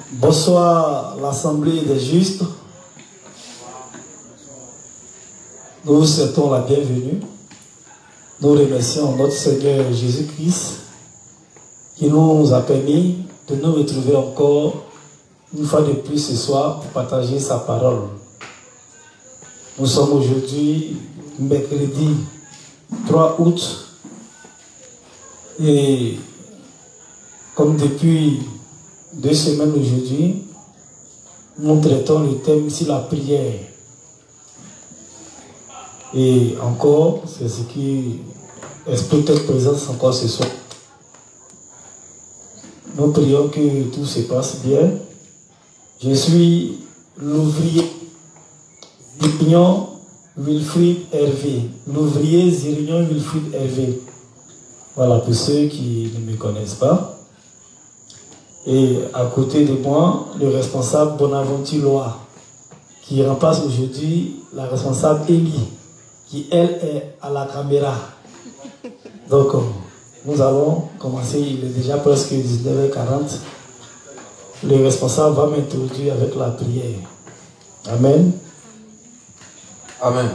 Bonsoir l'Assemblée des justes. Nous vous souhaitons la bienvenue. Nous remercions notre Seigneur Jésus-Christ qui nous a permis de nous retrouver encore une fois de plus ce soir pour partager sa parole. Nous sommes aujourd'hui mercredi 3 août et comme depuis 2 semaines aujourd'hui, nous traitons le thème sur la prière. Et encore, c'est ce qui explique notre présence encore ce soir. Nous prions que tout se passe bien. Je suis l'ouvrier Zirignon Wilfried Hervé. L'ouvrier Zirignon Wilfried Hervé. Voilà, pour ceux qui ne me connaissent pas. Et à côté de moi, le responsable Bonaventure Loa, qui remplace aujourd'hui la responsable Élie, qui elle est à la caméra. Donc, nous allons commencer, il est déjà presque 19h40. Le responsable va m'introduire avec la prière. Amen. Amen.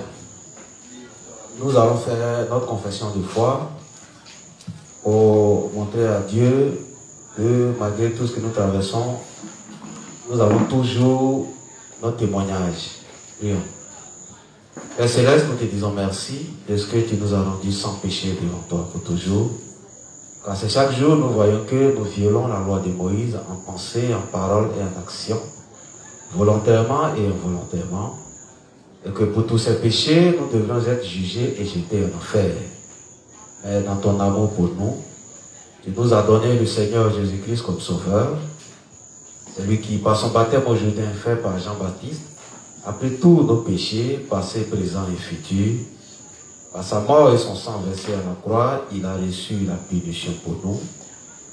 Nous allons faire notre confession de foi pour montrer à Dieu que malgré tout ce que nous traversons, nous avons toujours notre témoignage. Prions. Père Céleste, nous te disons merci de ce que tu nous as rendu sans péché devant toi pour toujours. Car c'est chaque jour nous voyons que nous violons la loi de Moïse en pensée, en parole et en action, volontairement et involontairement, et que pour tous ces péchés, nous devrions être jugés et jetés en enfer. Mais dans ton amour pour nous, tu nous as donné le Seigneur Jésus-Christ comme sauveur, celui qui, par son baptême au Jourdain fait par Jean-Baptiste, a pris tous nos péchés, passés, présents et futurs. Par sa mort et son sang versé à la croix, il a reçu la punition pour nous.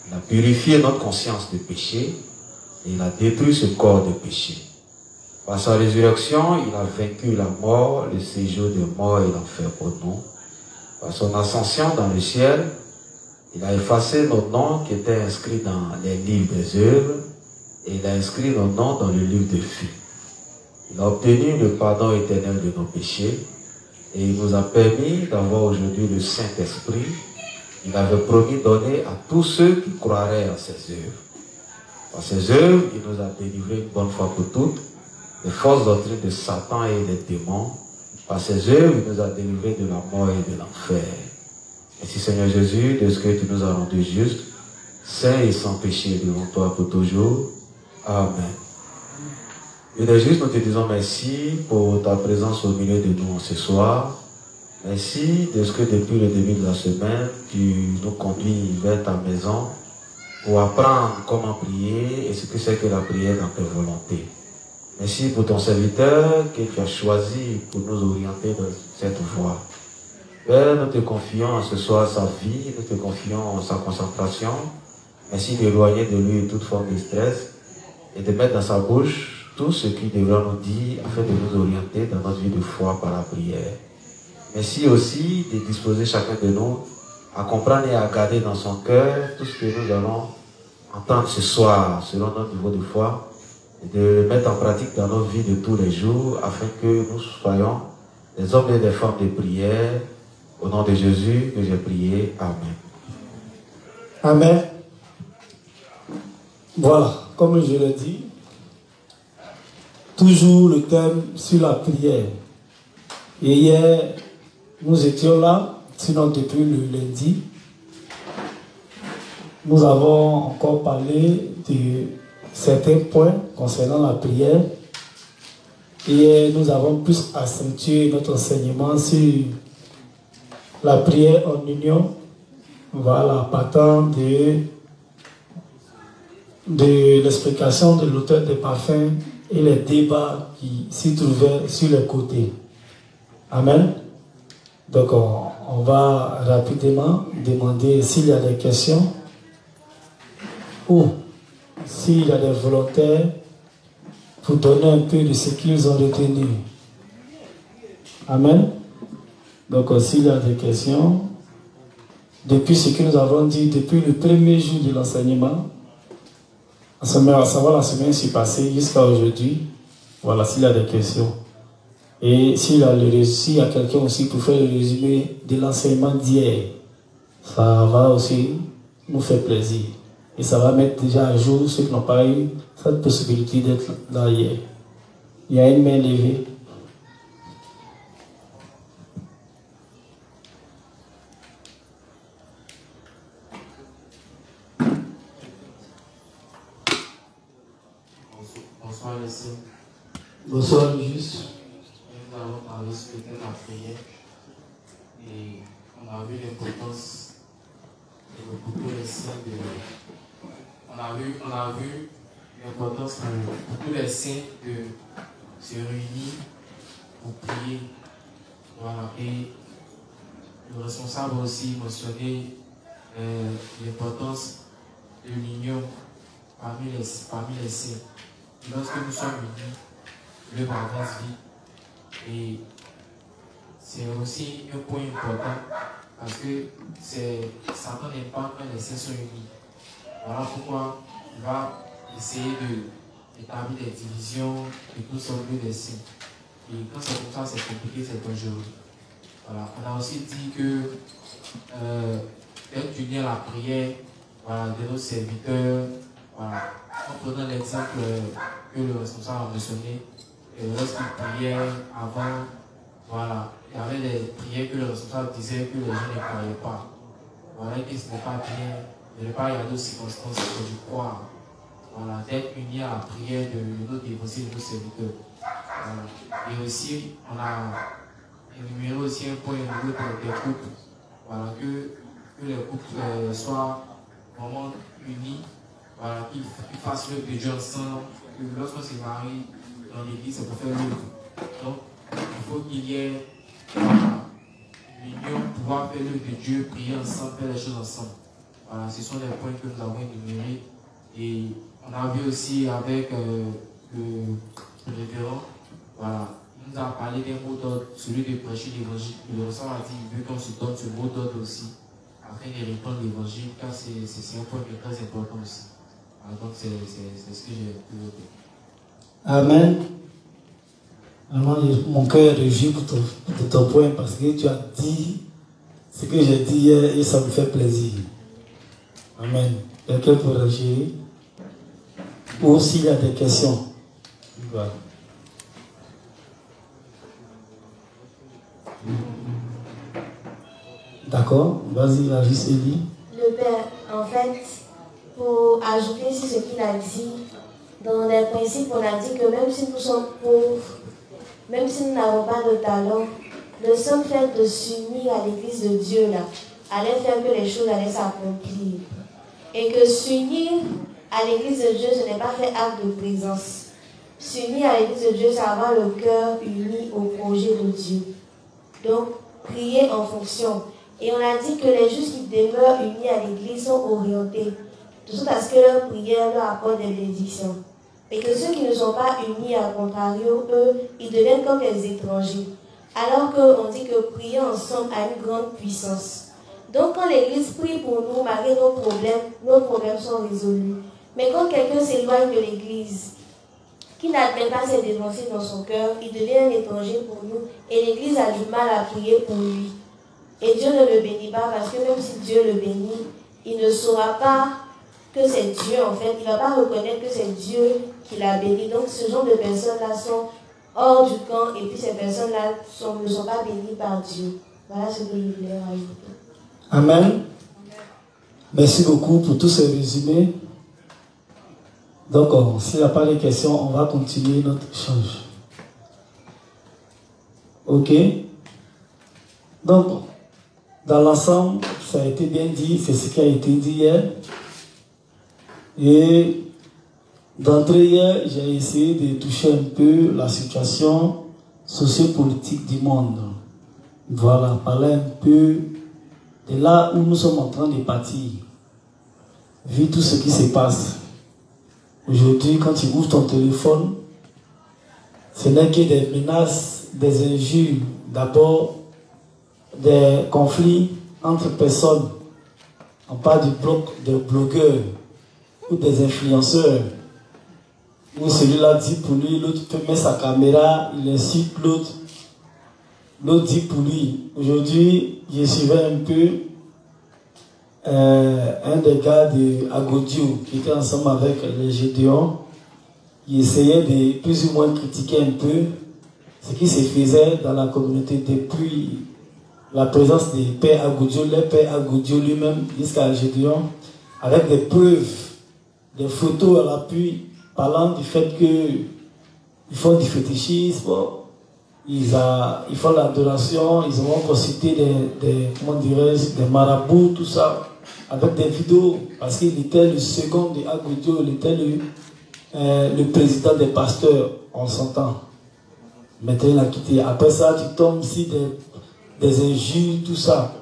Il a purifié notre conscience de péché et il a détruit ce corps de péché. Par sa résurrection, il a vaincu la mort, le séjour des morts et l'enfer pour nous. Par son ascension dans le ciel, il a effacé nos noms qui étaient inscrits dans les livres des œuvres et il a inscrit nos noms dans le livre de vie. Il a obtenu le pardon éternel de nos péchés et il nous a permis d'avoir aujourd'hui le Saint-Esprit. Il avait promis donner à tous ceux qui croiraient en ses œuvres. Par ses œuvres, il nous a délivré une bonne fois pour toutes des fausses doctrines de Satan et des démons. Par ses œuvres, il nous a délivrés de la mort et de l'enfer. Merci Seigneur Jésus, de ce que tu nous as rendu juste, saint et sans péché devant toi pour toujours. Amen. Et de juste, nous te disons merci pour ta présence au milieu de nous ce soir. Merci de ce que depuis le début de la semaine, tu nous conduis vers ta maison pour apprendre comment prier et ce que c'est que la prière dans tes volontés. Merci pour ton serviteur que tu as choisi pour nous orienter dans cette voie. Père, nous te confions ce soir sa vie, nous te confions sa concentration. Merci d'éloigner de lui toute forme de stress et de mettre dans sa bouche tout ce qu'il devra nous dire afin de nous orienter dans notre vie de foi par la prière. Merci aussi de disposer chacun de nous à comprendre et à garder dans son cœur tout ce que nous allons entendre ce soir selon notre niveau de foi et de le mettre en pratique dans notre vie de tous les jours afin que nous soyons des hommes et des femmes de prière. Au nom de Jésus que j'ai prié. Amen. Amen. Voilà, comme je l'ai dit, toujours le thème sur la prière. Et hier, nous étions là, sinon depuis le lundi. Nous avons encore parlé de certains points concernant la prière. Et nous avons plus accentué notre enseignement sur la prière en union. Voilà, partant de l'explication de l'auteur des parfums et les débats qui s'y trouvaient sur les côtés. Amen. Donc on va rapidement demander s'il y a des questions ou s'il y a des volontaires pour donner un peu de ce qu'ils ont retenu. Amen. Donc s'il y a des questions, depuis ce que nous avons dit depuis le premier jour de l'enseignement, À savoir la semaine s'est passée jusqu'à aujourd'hui. Voilà, s'il y a des questions. Et s'il y a quelqu'un aussi pour faire le résumé de l'enseignement d'hier, ça va aussi nous faire plaisir. Et ça va mettre déjà à jour ceux qui n'ont pas eu cette possibilité d'être là hier. Il y a une main levée. Bonsoir, Leslie. Bonsoir, juste. Nous allons parler ce matin de la prière et on a vu l'importance de beaucoup les saints on a vu l'importance pour beaucoup les saints de se réunir pour prier. Voilà. Et le responsable a aussi mentionné l'importance de l'union parmi les saints. Lorsque nous sommes unis, l'œuvre avance vite. Et c'est aussi un point important parce que Satan n'aime pas quand les saints sont unis. Voilà pourquoi il va essayer d'établir des divisions et tout ça au lieu des saints. Et quand c'est comme ça, c'est compliqué, c'est dangereux. Voilà. On a aussi dit que d'être unis à la prière, voilà, de nos serviteurs, voilà, en prenant l'exemple que le responsable a mentionné, lorsqu'il priait avant, voilà, il y avait des prières que le responsable disait que les gens ne croyaient pas. Voilà, que ce n'est pas bien, de ne pas y aller aux circonstances du croire. Voilà, d'être unis à la prière de nos dévotés, de nos serviteurs. Voilà. Et aussi, on a énuméré aussi un point au niveau des couples. Voilà, que les couples soient vraiment unis. Voilà, qu'ils fassent l'œuvre de Dieu ensemble, que lorsqu'on se marie dans l'église, c'est pour faire l'œuvre. Donc, il faut qu'il y ait l'union pour pouvoir faire l'œuvre de Dieu, prier ensemble, faire les choses ensemble. Voilà, ce sont les points que nous avons énumérés. Et on a vu aussi avec le révérend, voilà, il nous a parlé d'un mot d'ordre, celui de prêcher l'évangile. Le responsable a dit qu'il veut qu'on se donne ce mot d'ordre aussi, afin de répandre l'évangile, car c'est un point qui est très important aussi. Donc c'est ce que j'ai pu dire. Amen. Alors, mon cœur est réjoui pour ton point parce que tu as dit ce que j'ai dit hier et ça me fait plaisir. Amen. Quelqu'un pour réagir? Ou s'il y a des questions? Voilà. D'accord. Vas-y, Agis Elie. Le Père, en fait, pour ajouter sur ce qu'il a dit, dans les principes, on a dit que même si nous sommes pauvres, même si nous n'avons pas de talent, le seul fait de s'unir à l'église de Dieu là, allait faire que les choses allaient s'accomplir. Et que s'unir à l'église de Dieu, ce n'est pas faire acte de présence. S'unir à l'église de Dieu, c'est avoir le cœur uni au projet de Dieu. Donc, prier en fonction. Et on a dit que les justes qui demeurent unis à l'église sont orientés, de sorte à ce que leur prière leur apporte des bénédictions. Et que ceux qui ne sont pas unis, à contrario, eux, ils deviennent comme des étrangers. Alors qu'on dit que prier ensemble a une grande puissance. Donc quand l'église prie pour nous, malgré nos problèmes sont résolus. Mais quand quelqu'un s'éloigne de l'église, qui n'admet pas ses dénoncés dans son cœur, il devient un étranger pour nous et l'église a du mal à prier pour lui. Et Dieu ne le bénit pas parce que même si Dieu le bénit, il ne saura pas que c'est Dieu en fait. Il ne va pas reconnaître que c'est Dieu qui l'a béni. Donc ce genre de personnes-là sont hors du camp et puis ces personnes-là ne sont pas bénies par Dieu. Voilà ce que je voulais rajouter. Amen. Merci beaucoup pour tous ces résumés. Donc, s'il n'y a pas de questions, on va continuer notre échange. Ok? Donc, dans l'ensemble, ça a été bien dit, c'est ce qui a été dit hier. Et d'entrée hier, j'ai essayé de toucher un peu la situation sociopolitique du monde. Voilà, parler un peu de là où nous sommes en train de partir. Vu tout ce qui se passe. Aujourd'hui, quand tu ouvres ton téléphone, ce n'est que des menaces, des injures, d'abord des conflits entre personnes. On parle du bloc de blogueurs. ou des influenceurs, où celui-là dit pour lui, l'autre met sa caméra, il incite l'autre, l'autre dit pour lui. Aujourd'hui, je suivais un peu un des gars de Agodio qui était ensemble avec les Gédéons. Il essayait de plus ou moins critiquer un peu ce qui se faisait dans la communauté depuis la présence des pères Agodio, les pères Agodio lui-même jusqu'à Gédéon, avec des preuves, des photos à l'appui, parlant du fait qu'ils font du fétichisme, ils font l'adoration, ils ont encore cité comment dirais-je, des marabouts, tout ça, avec des vidéos, parce qu'il était le second de Agodio, il était le président des pasteurs, on s'entend. Maintenant, il a quitté. Après ça, tu tombes sur des injures, tout ça.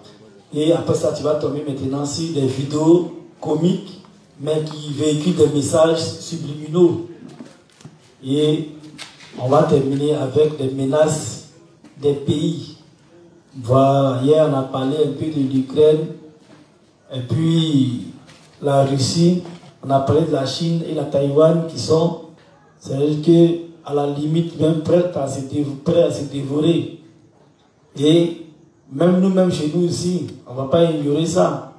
Et après ça, tu vas tomber maintenant sur des vidéos comiques, mais qui véhiculent des messages subliminaux. Et on va terminer avec des menaces des pays. Voilà, hier on a parlé un peu de l'Ukraine, et puis la Russie, on a parlé de la Chine et la Taïwan qui sont, c'est-à-dire qu'à la limite, même prêts à se dévorer. Et même nous-mêmes chez nous aussi, on ne va pas ignorer ça.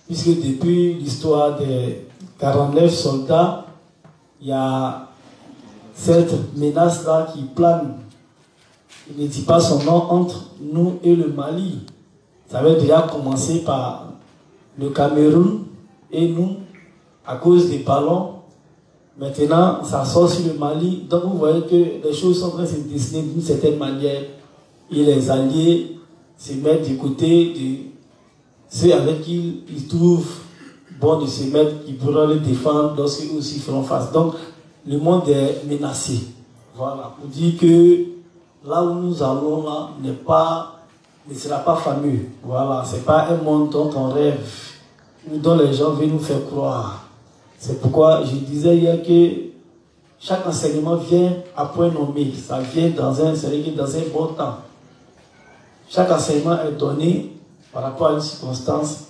Puisque depuis l'histoire des 49 soldats, il y a cette menace-là qui plane. Il ne dit pas son nom entre nous et le Mali. Ça avait déjà commencé par le Cameroun et nous, à cause des ballons. Maintenant, ça sort sur le Mali. Donc vous voyez que les choses sont en train de se dessiner d'une certaine manière. Et les alliés se mettent du côté de ceux avec qui ils trouvent bon de se mettre, qui pourront les défendre lorsqu'ils aussi feront face. Donc, le monde est menacé. Voilà. Pour dire que là où nous allons, là, ne sera pas fameux. Voilà. Ce n'est pas un monde dont on rêve, ou dont les gens veulent nous faire croire. C'est pourquoi je disais hier que chaque enseignement vient à point nommé. Ça vient dans un bon temps. Chaque enseignement est donné par rapport à une circonstance.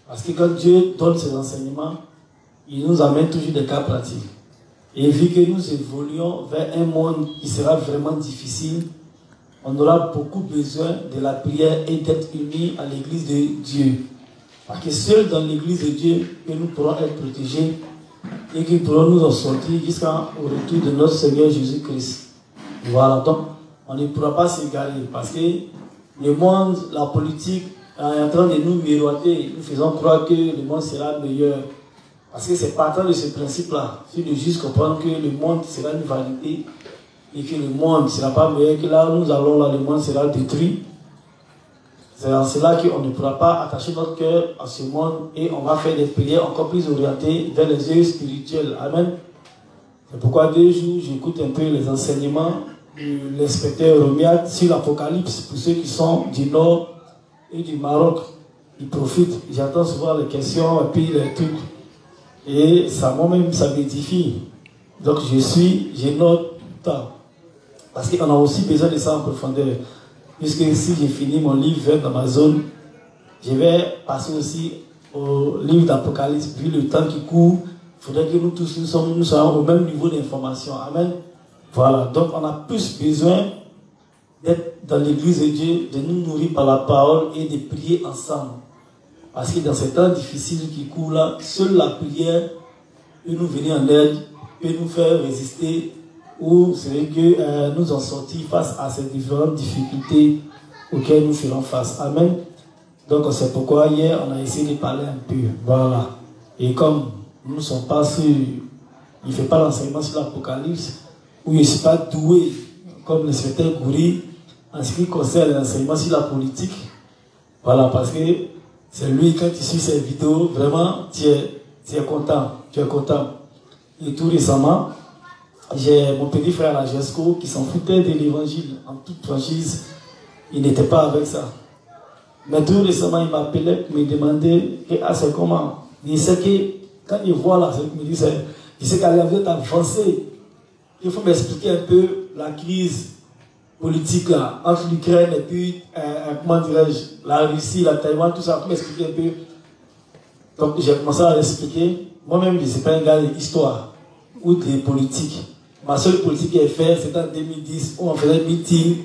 Parce que quand Dieu donne ses enseignements, il nous amène toujours des cas pratiques. Et vu que nous évoluons vers un monde qui sera vraiment difficile, on aura beaucoup besoin de la prière et d'être unis à l'église de Dieu. Parce que seul dans l'église de Dieu que nous pourrons être protégés et que nous pourrons nous en sortir jusqu'au retour de notre Seigneur Jésus-Christ. Voilà, donc on ne pourra pas s'égarer parce que le monde, la politique est en train de nous miroiter. Nous faisons croire que le monde sera meilleur. Parce que c'est partant de ce principe-là. Si le juge comprend que le monde sera une vanité et que le monde ne sera pas meilleur, que là où nous allons, là, le monde sera détruit. C'est en cela qu'on ne pourra pas attacher notre cœur à ce monde et on va faire des prières encore plus orientées vers les yeux spirituels. Amen. C'est pourquoi 2 jours, j'écoute un peu les enseignements de l'inspecteur Romiat sur l'Apocalypse pour ceux qui sont du Nord et du Maroc. Ils profitent. J'entends souvent les questions et puis les trucs. Et ça, moi-même, ça m'édifie. Donc je note tout ça. Parce qu'on a aussi besoin de ça en profondeur. Puisque si j'ai fini mon livre dans ma zone, je vais passer aussi au livre d'Apocalypse. Vu le temps qui court, il faudrait que nous tous nous soyons au même niveau d'information. Amen. Voilà. Donc on a plus besoin d'être dans l'église de Dieu, de nous nourrir par la parole et de prier ensemble. Parce que dans ces temps difficiles qui courent là, seule la prière peut nous venir en aide, peut nous faire résister ou c'est que nous en sortir face à ces différentes difficultés auxquelles nous ferons face. Amen. Donc c'est pourquoi hier on a essayé de parler un peu. Voilà. Et comme nous ne sommes pas sûrs, il ne fait pas l'enseignement sur l'Apocalypse, ou il ne suis pas doué comme le secrétaire Gouri en ce qui concerne l'enseignement sur la politique. Voilà, parce que c'est lui, quand tu suis ces vidéos, vraiment, tu es content. Tu es content. Et tout récemment, j'ai mon petit frère Agesco qui s'en foutait de l'évangile en toute franchise. Il n'était pas avec ça. Mais tout récemment, il m'appelait pour me demander c'est comment. Il sait que quand il voit là, il sait qu'elle avait avancé. Il faut m'expliquer un peu la crise politique là, entre l'Ukraine et puis, comment dirais-je, la Russie, la Taïwan, tout ça. Il faut m'expliquer un peu. Donc j'ai commencé à l'expliquer. Moi-même, je ne suis pas un gars d'histoire ou de politique. Ma seule politique que j'ai faite, c'était en 2010, où on faisait meeting,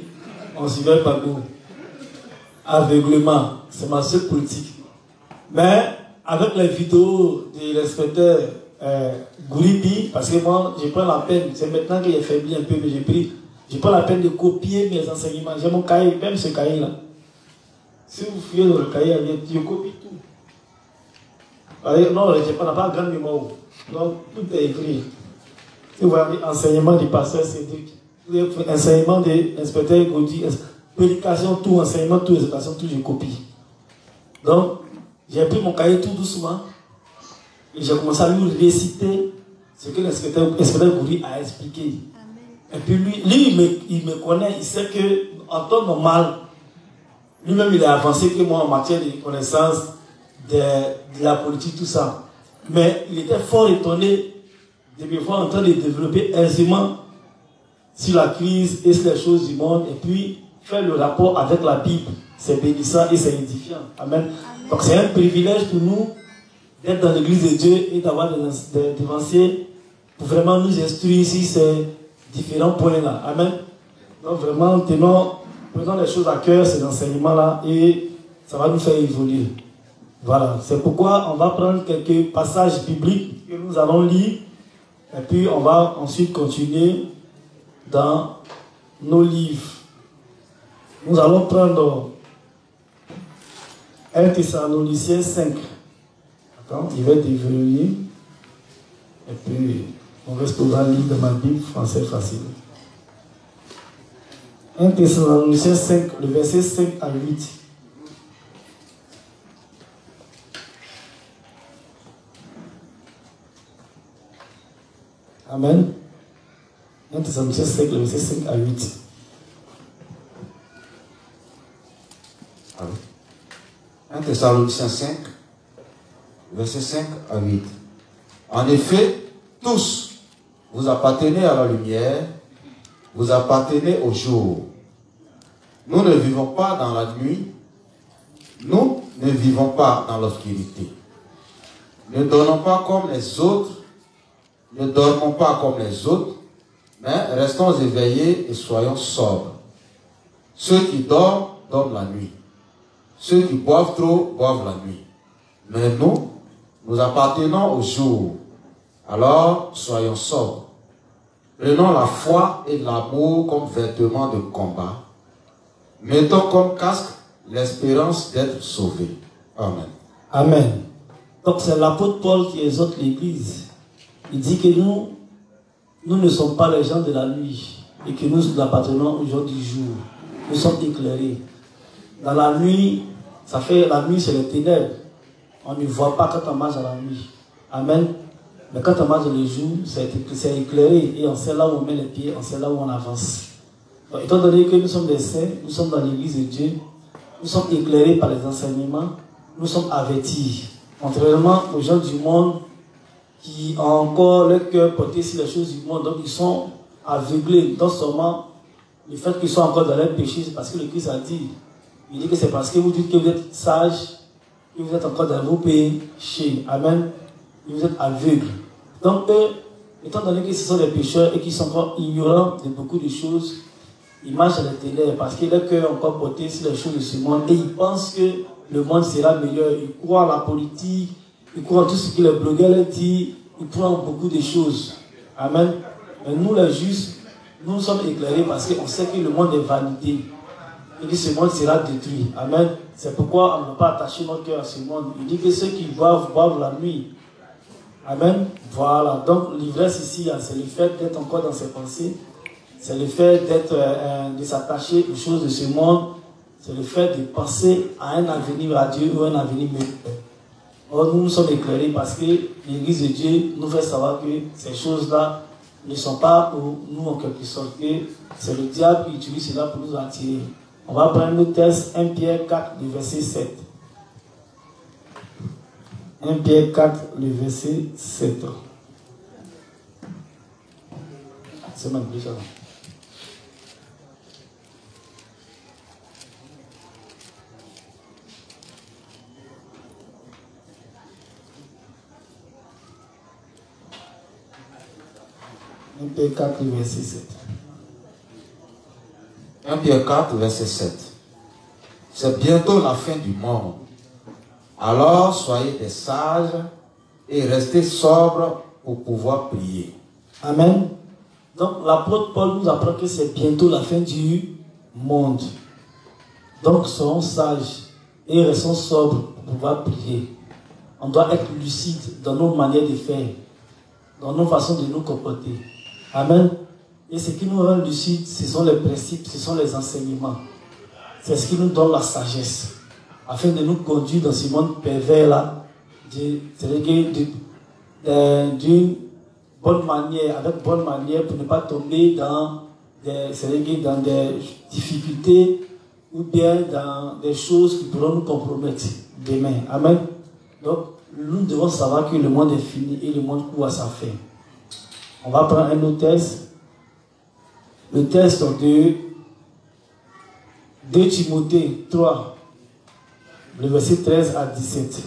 on suivait pas nous. Aveuglement, c'est ma seule politique. Mais avec les vidéos de l'inspecteur Gouribi, parce que moi, je prends la peine, c'est maintenant que j'ai faibli un peu, mais je prends la peine de copier mes enseignements. J'ai mon cahier, même ce cahier-là. Si vous fouillez dans le cahier, je copie tout. Non, je n'ai pas grande mémoire. Donc, tout est écrit. Si vous voyez, enseignement du pasteur Cédric, enseignement de l'inspecteur Gaudi, prédication, tout, enseignement, tout, exhortation, tout, je copie. Donc, j'ai pris mon cahier tout doucement et j'ai commencé à lui réciter ce que l'inspecteur Gaudi a expliqué. Amen. Et puis lui il me connaît, il sait qu'en temps normal, lui-même il est avancé que moi en matière de connaissance de la politique, tout ça. Mais il était fort étonné de me voir en train de développer aisément sur la crise et sur les choses du monde, et puis faire le rapport avec la Bible. C'est bénissant et c'est édifiant. Amen. Amen. Donc c'est un privilège pour nous d'être dans l'église de Dieu et d'avoir des avancées pour vraiment nous instruire sur ces différents points-là. Amen. Donc vraiment, prenons les choses à cœur, ces enseignements-là, et ça va nous faire évoluer. Voilà, c'est pourquoi on va prendre quelques passages bibliques que nous allons lire, et puis on va ensuite continuer dans nos livres. Nous allons prendre 1 Thessaloniciens 5. Attends, il va déverrouiller. Et puis, on restera lire dans ma Bible, français facile. 1 Thessaloniciens 5, le verset 5 à 8. Amen. 1 Thessaloniciens 5, le verset 5 à 8. Amen. 1 Thessaloniciens 5, verset 5 à 8. En effet, tous, vous appartenez à la lumière, vous appartenez au jour. Nous ne vivons pas dans la nuit, nous ne vivons pas dans l'obscurité. Ne donnons pas comme les autres, ne dormons pas comme les autres, mais restons éveillés et soyons sobres. Ceux qui dorment, dorment la nuit. Ceux qui boivent trop, boivent la nuit. Mais nous appartenons au jour. Alors, soyons sobres. Prenons la foi et l'amour comme vêtements de combat. Mettons comme casque l'espérance d'être sauvés. Amen. Amen. Donc c'est l'apôtre Paul qui exhorte l'Église. Il dit que nous ne sommes pas les gens de la nuit et que nous appartenons au jour du jour. Nous sommes éclairés. Dans la nuit, la nuit c'est les ténèbres. On ne voit pas quand on marche dans la nuit. Amen. Mais quand on marche dans le jour, c'est éclairé et on sait là où on met les pieds, on sait là où on avance. Donc, étant donné que nous sommes des saints, nous sommes dans l'église de Dieu, nous sommes éclairés par les enseignements, nous sommes avertis. Contrairement aux gens du monde qui ont encore leur cœur porté sur les choses du monde, donc ils sont aveuglés. Non seulement le fait qu'ils soient encore dans leur péché, c'est parce que le Christ a dit, il dit que c'est parce que vous dites que vous êtes sages, que vous êtes encore dans vos péchés. Amen. Et vous êtes aveugles. Donc eux, étant donné que ce sont des pécheurs et qu'ils sont encore ignorants de beaucoup de choses, ils marchent à la ténèbres parce que leur cœur est encore porté sur les choses de ce monde et ils pensent que le monde sera meilleur. Ils croient en la politique, ils croient en tout ce que les blogueurs leur disent, ils croient en beaucoup de choses. Amen. Mais nous les justes, nous sommes éclairés parce qu'on sait que le monde est vanité et que ce monde sera détruit. Amen. C'est pourquoi on ne peut pas attacher notre cœur à ce monde. Il dit que ceux qui boivent la nuit. Amen. Voilà. Donc l'ivresse ici, c'est le fait d'être encore dans ses pensées. C'est le fait de s'attacher aux choses de ce monde. C'est le fait de penser à un avenir à Dieu ou un avenir meilleur. Or, nous sommes éclairés parce que l'Église de Dieu nous fait savoir que ces choses-là ne sont pas pour nous en quelque sorte. C'est le diable qui utilise cela pour nous attirer. On va prendre le texte 1 Pierre 4, le verset 7. 1 Pierre 4, le verset 7. C'est même plus ça. 1 Pierre 4, verset 7. 1 Pierre 4, verset 7. C'est bientôt la fin du monde. Alors soyez des sages et restez sobres pour pouvoir prier. Amen. Donc l'apôtre Paul nous apprend que c'est bientôt la fin du monde. Donc soyons sages et restons sobres pour pouvoir prier. On doit être lucide dans nos manières de faire, dans nos façons de nous comporter. Amen. Et ce qui nous rend lucides, ce sont les principes, ce sont les enseignements. C'est ce qui nous donne la sagesse, afin de nous conduire dans ce monde pervers-là, d'une bonne manière, avec bonne manière, pour ne pas tomber dans des difficultés ou bien dans des choses qui pourront nous compromettre demain. Amen. Donc, nous devons savoir que le monde est fini et le monde court à sa fin. On va prendre un autre texte. Le texte de 2 Timothée 3, le verset 13 à 17.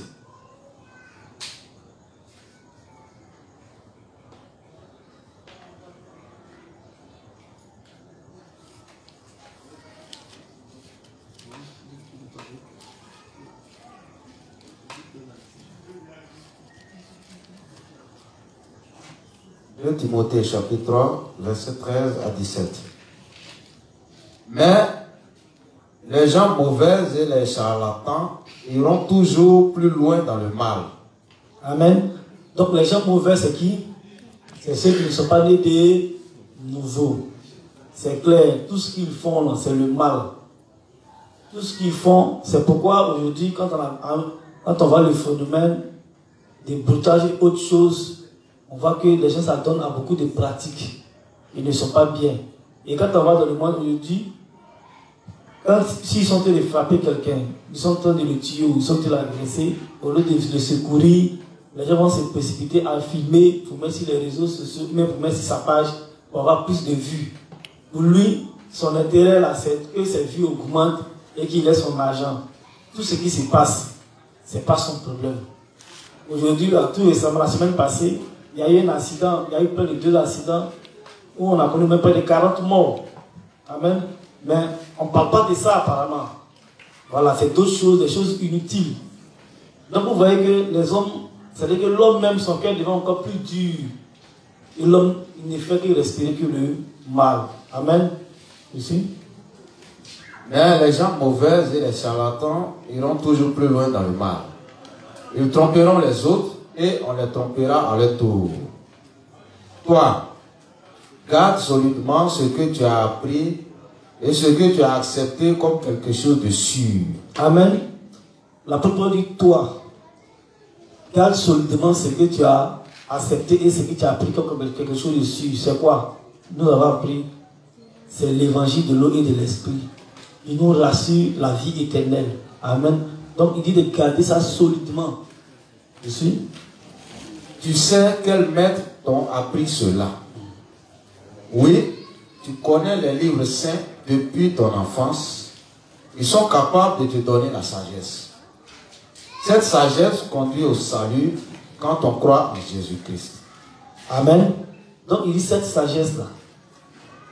Timothée chapitre 3, verset 13 à 17. Mais les gens mauvais et les charlatans iront toujours plus loin dans le mal. Amen. Donc les gens mauvais, c'est qui? C'est ceux qui ne sont pas nés de nouveau. C'est clair, tout ce qu'ils font, c'est le mal. Tout ce qu'ils font, c'est pourquoi aujourd'hui, quand on voit le phénomène des broutages et autres choses, on voit que les gens s'adonnent à beaucoup de pratiques. Ils ne sont pas bien. Et quand on va dans le monde aujourd'hui, s'ils sont en train de frapper quelqu'un, ils sont en train de le tuer ou ils sont en train de l'agresser, au lieu de le secourir, les gens vont se précipiter à filmer pour mettre sur les réseaux sociaux, même pour mettre sur sa page, pour avoir plus de vues. Pour lui, son intérêt là, c'est que ses vues augmentent et qu'il ait son argent. Tout ce qui se passe, ce n'est pas son problème. Aujourd'hui, tout récemment, la semaine passée, il y a eu un accident, il y a eu près de 2 accidents où on a connu même près de 40 morts. Amen. Mais on ne parle pas de ça apparemment. Voilà, c'est d'autres choses, des choses inutiles. Donc vous voyez que les hommes, c'est-à-dire que l'homme même, son cœur devient encore plus dur. Et l'homme, il ne fait que respirer que le mal. Amen. Ici. Mais les gens mauvais et les charlatans iront toujours plus loin dans le mal. Ils tromperont les autres et on les trompera à leur tour. Toi, garde solidement ce que tu as appris et ce que tu as accepté comme quelque chose de sûr. Amen. L'apôtre Paul dit, toi, garde solidement ce que tu as accepté et ce que tu as appris comme quelque chose de sûr. C'est quoi? Nous avons appris, c'est l'évangile de l'eau et de l'esprit. Il nous rassure la vie éternelle. Amen. Donc il dit de garder ça solidement. Je suis. Tu sais quels maîtres t'ont appris cela. Oui, tu connais les livres saints depuis ton enfance. Ils sont capables de te donner la sagesse. Cette sagesse conduit au salut quand on croit en Jésus-Christ. Amen. Donc il dit cette sagesse-là.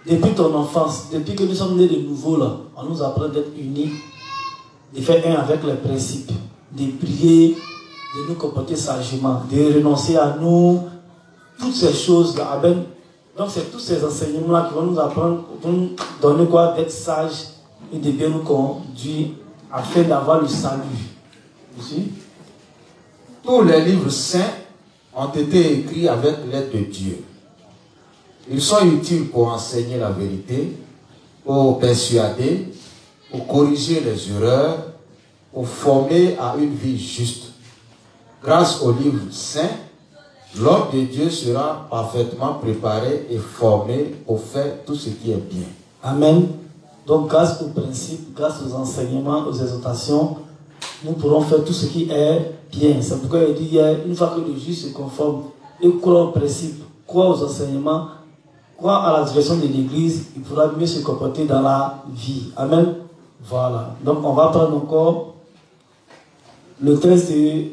Depuis ton enfance, depuis que nous sommes nés de nouveau, là, on nous apprend d'être unis, de faire un avec les principes, de prier, de nous comporter sagement, de renoncer à nous, toutes ces choses-là. Amen. Donc c'est tous ces enseignements-là qui vont nous apprendre, vont nous donner quoi? D'être sages et de bien nous conduire afin d'avoir le salut. Ici. Tous les livres saints ont été écrits avec l'aide de Dieu. Ils sont utiles pour enseigner la vérité, pour persuader, pour corriger les erreurs, pour former à une vie juste. Grâce aux livres saints, l'homme de Dieu sera parfaitement préparé et formé pour faire tout ce qui est bien. Amen. Donc grâce aux principes, grâce aux enseignements, aux exhortations, nous pourrons faire tout ce qui est bien. C'est pourquoi il dit, une fois que le juste se conforme et croit aux principes, croit aux enseignements, croit à la direction de l'Église, il pourra mieux se comporter dans la vie. Amen. Voilà. Donc on va prendre encore le texte de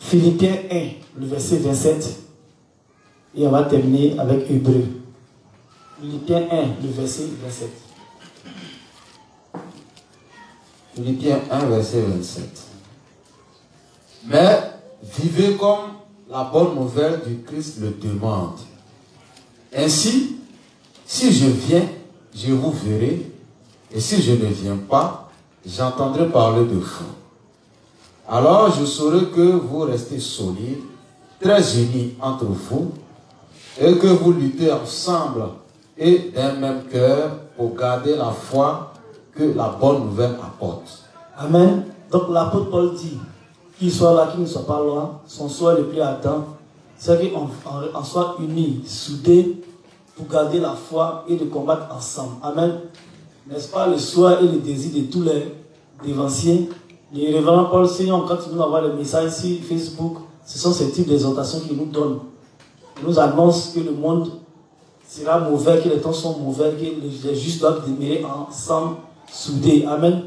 Philippiens 1, le verset 27. Et on va terminer avec Hébreux. Philippiens 1, le verset 27. Philippiens 1, verset 27. Mais vivez comme la bonne nouvelle du Christ le demande. Ainsi, si je viens, je vous verrai, et si je ne viens pas, j'entendrai parler de vous. Alors je saurai que vous restez solides, très unis entre vous, et que vous luttez ensemble et d'un même cœur pour garder la foi que la bonne nouvelle apporte. Amen. Donc l'apôtre Paul dit, qu'il soit là, qu'il ne soit pas loin, son souhait le plus ardent, c'est qu'on soit unis, soudés, pour garder la foi et de combattre ensemble. Amen. N'est-ce pas le souhait et le désir de tous les dévanciers? Le révérend Paul Seigneur, quand il nous envoie le message sur Facebook, ce sont ces types d'exhortations qu'il nous donne. Il nous annonce que le monde sera mauvais, que les temps sont mauvais, que les justes doivent demeurer ensemble, soudés. Amen.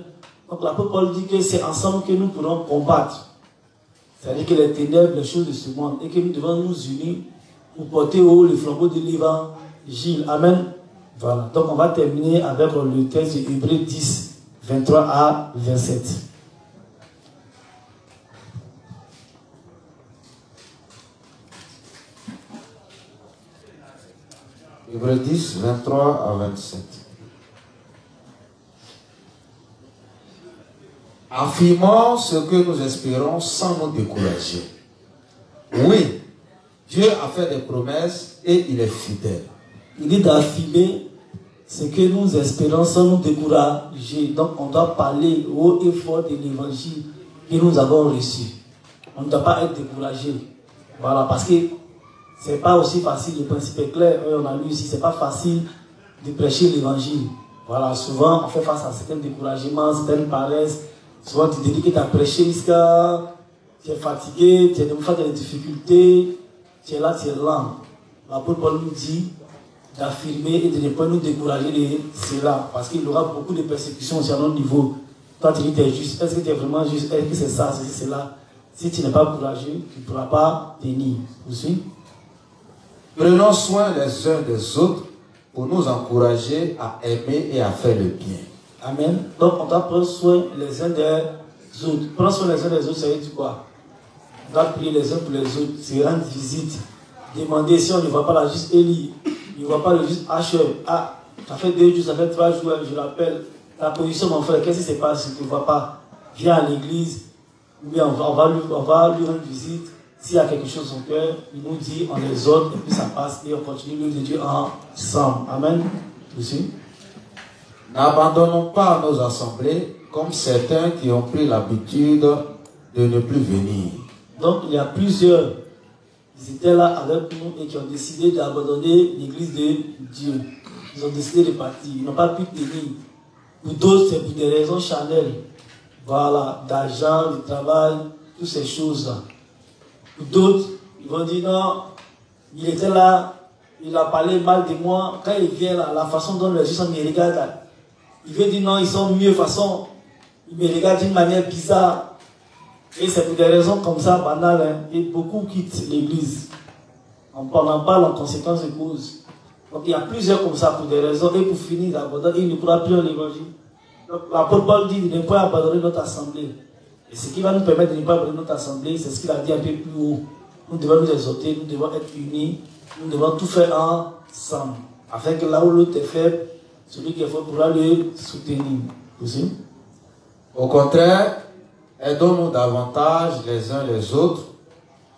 Donc l'apôtre Paul dit que c'est ensemble que nous pourrons combattre. C'est-à-dire que les ténèbres, les choses de ce monde, et que nous devons nous unir pour porter haut le flambeau de l'évangile. Amen. Voilà. Donc on va terminer avec le texte de Hébreux 10, 23 à 27. Hébreux 10, 23 à 27. Affirmons ce que nous espérons sans nous décourager. Oui, Dieu a fait des promesses et il est fidèle. Il dit d'affirmer ce que nous espérons sans nous décourager. Donc on doit parler haut et fort de l'évangile que nous avons reçu. On ne doit pas être découragé. Voilà, parce que c'est pas aussi facile, le principe est clair, on a lu ici, c'est pas facile de prêcher l'évangile. Voilà, souvent on fait face à certains découragements, certaines paresses. Souvent tu te dis que tu as prêché jusqu'à, tu es fatigué, tu es devant des difficultés, tu es là, tu es lent. L'apôtre Paul nous dit d'affirmer et de ne pas nous décourager de cela, parce qu'il y aura beaucoup de persécutions aussi à notre niveau. Toi tu dis que tu es juste, est-ce que tu es vraiment juste, est-ce que c'est ça, c'est cela? Si tu n'es pas courageux, tu ne pourras pas tenir. Vous suivez? Prenons soin les uns des autres pour nous encourager à aimer et à faire le bien. Amen. Donc on doit prendre soin les uns des autres. Prendre soin les uns des autres, ça veut dire quoi? On doit prier les uns pour les autres, se rendre visite, demander si on ne voit pas la juste Élie, il ne voit pas le juste Hacheur. Ah, ça fait 2 jours, ça fait 3 jours, je l'appelle. Ta position, mon frère, qu'est-ce qui se passe si tu ne vois pas? Viens à l'église, ou bien on va lui rendre visite. S'il y a quelque chose au cœur, il nous dit, on les autres, et puis ça passe, et on continue l'œuvre de Dieu ensemble. Amen. Aussi. N'abandonnons pas nos assemblées comme certains qui ont pris l'habitude de ne plus venir. Donc il y a plusieurs qui étaient là avec nous et qui ont décidé d'abandonner l'église de Dieu. Ils ont décidé de partir. Ils n'ont pas pu tenir. Pour d'autres, c'est pour des raisons charnelles. Voilà, d'argent, de travail, toutes ces choses-là. Pour d'autres, ils vont dire non, il était là, il a parlé mal de moi. Quand il vient là, la façon dont les gens me regardent là, il veut dire non, ils sont mieux, de toute façon, ils me regardent d'une manière bizarre. Et c'est pour des raisons comme ça, banales, hein. Et beaucoup quittent l'église. On en parle en conséquence de cause. Donc il y a plusieurs comme ça pour des raisons. Et pour finir d'abandonner, il ne pourra plus en l'évangile. Donc l'apôtre Paul dit de ne pas abandonner notre assemblée. Et ce qui va nous permettre de ne pas abandonner notre assemblée, c'est ce qu'il a dit un peu plus haut. Nous devons nous exhorter, nous devons être unis, nous devons tout faire ensemble. Afin que là où l'autre est faible, celui qui est fort pourra le soutenir. Aussi. Au contraire, aidons-nous davantage les uns les autres,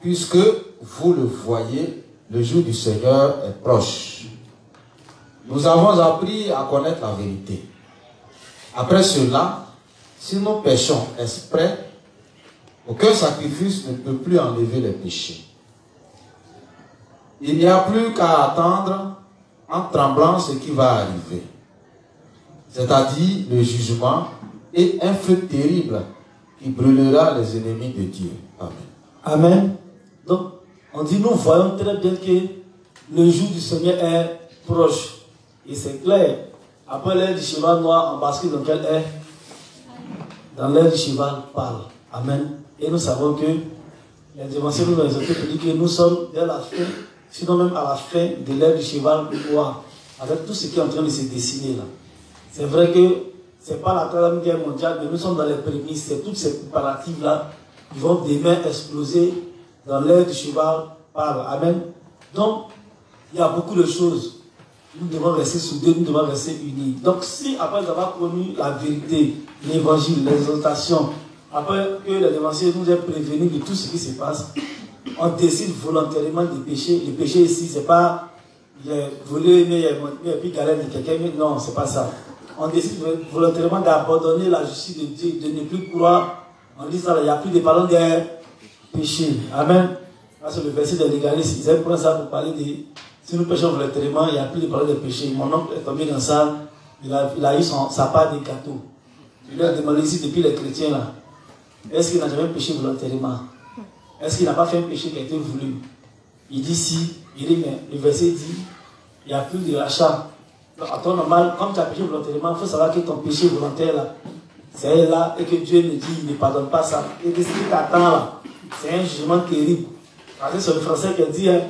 puisque vous le voyez, le jour du Seigneur est proche. Nous avons appris à connaître la vérité. Après cela, si nous péchons exprès, aucun sacrifice ne peut plus enlever les péchés. Il n'y a plus qu'à attendre en tremblant ce qui va arriver, c'est-à-dire le jugement et un feu terrible qui brûlera les ennemis de Dieu. Amen. Amen. Donc, on dit, nous voyons très bien que le jour du Seigneur est proche. Et c'est clair. Après l'air du cheval noir, on bascule dans quel air? Dans l'air du cheval pâle. Amen. Et nous savons que les dévanciers nous ont exhortés pour dire que nous sommes vers la fin, sinon même à la fin de l'ère du cheval noir, avec tout ce qui est en train de se dessiner là. C'est vrai que ce n'est pas la Troisième Guerre mondiale, mais nous sommes dans les prémices, c'est toutes ces préparatifs-là qui vont demain exploser dans l'ère du cheval par Amen. Donc, il y a beaucoup de choses. Nous devons rester soudés, nous devons rester unis. Donc, si après avoir connu la vérité, l'évangile, l'exaltation, après que l'évangile nous ait prévenus de tout ce qui se passe, on décide volontairement de pécher. Le péché ici, ce n'est pas voler, mais et puis galère de quelqu'un. Non, ce n'est pas ça. On décide volontairement d'abandonner la justice de Dieu, de ne plus croire. On dit ça, il n'y a plus de pardon des péchés. Amen. C'est le verset de l'égalisme. Ils aiment prendre ça pour parler de... Si nous péchons volontairement, il n'y a plus de pardon des péchés. Mon oncle est tombé dans ça, il a eu sa part de gâteau. Je lui ai demandé ici depuis les chrétiens là. Est-ce qu'il n'a jamais péché volontairement? Est-ce qu'il n'a pas fait un péché qui a été voulu? Il dit si. Il dit mais le verset dit il n'y a plus de rachat. À temps normal, comme tu as péché volontairement, il faut savoir que ton péché volontaire là, c'est là et que Dieu me dit il ne pardonne pas ça. Et que ce qui t'attend là, c'est un jugement terrible. Parce que c'est le français qui a dit hein,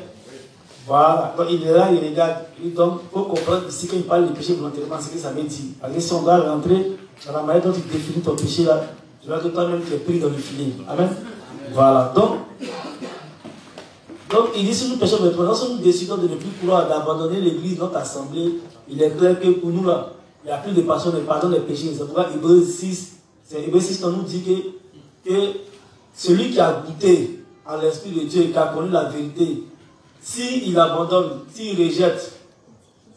voilà. Donc il est là, il regarde. Donc il faut comprendre ici quand il parle de péché volontairement, c'est ce que ça veut dire. Parce que si on doit rentrer dans la manière dont tu définis ton péché là, tu vois que toi-même tu es pris dans le filet. Amen. Voilà. Donc il dit si nous péchons volontairement, si nous décidons de ne plus pouvoir d'abandonner l'église, notre assemblée, il est clair que pour nous là, il n'y a plus de passion, de pardon des péchés. C'est pourquoi Hébreux 6, on nous dit que celui qui a goûté à l'Esprit de Dieu et qui a connu la vérité, s'il abandonne, s'il rejette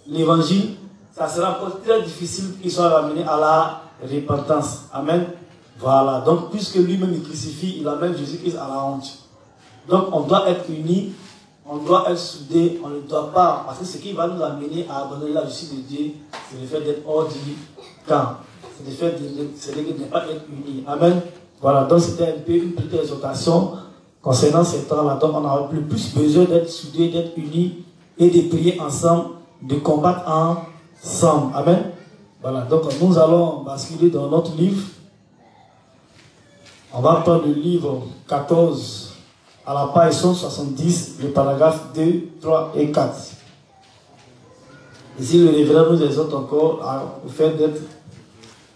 l'évangile, ça sera encore très difficile qu'il soit ramené à la repentance. Amen. Voilà. Donc, puisque lui-même il crucifie, il amène Jésus-Christ à la honte. Donc, on doit être unis, on doit être soudés, on ne doit pas, parce que ce qui va nous amener à abandonner la justice de Dieu, c'est le fait d'être hors du camp. C'est le fait de ne pas être unis. Amen. Voilà. Donc, c'était un peu une petite exhortation concernant ces temps-là. Donc, on a plus besoin d'être soudés, d'être unis et de prier ensemble, de combattre ensemble. Amen. Voilà. Donc, nous allons basculer dans notre livre. On va prendre le livre 14 à la page 170, le paragraphe 2, 3 et 4. Ici, le révérend nous exhorte encore au fait d'être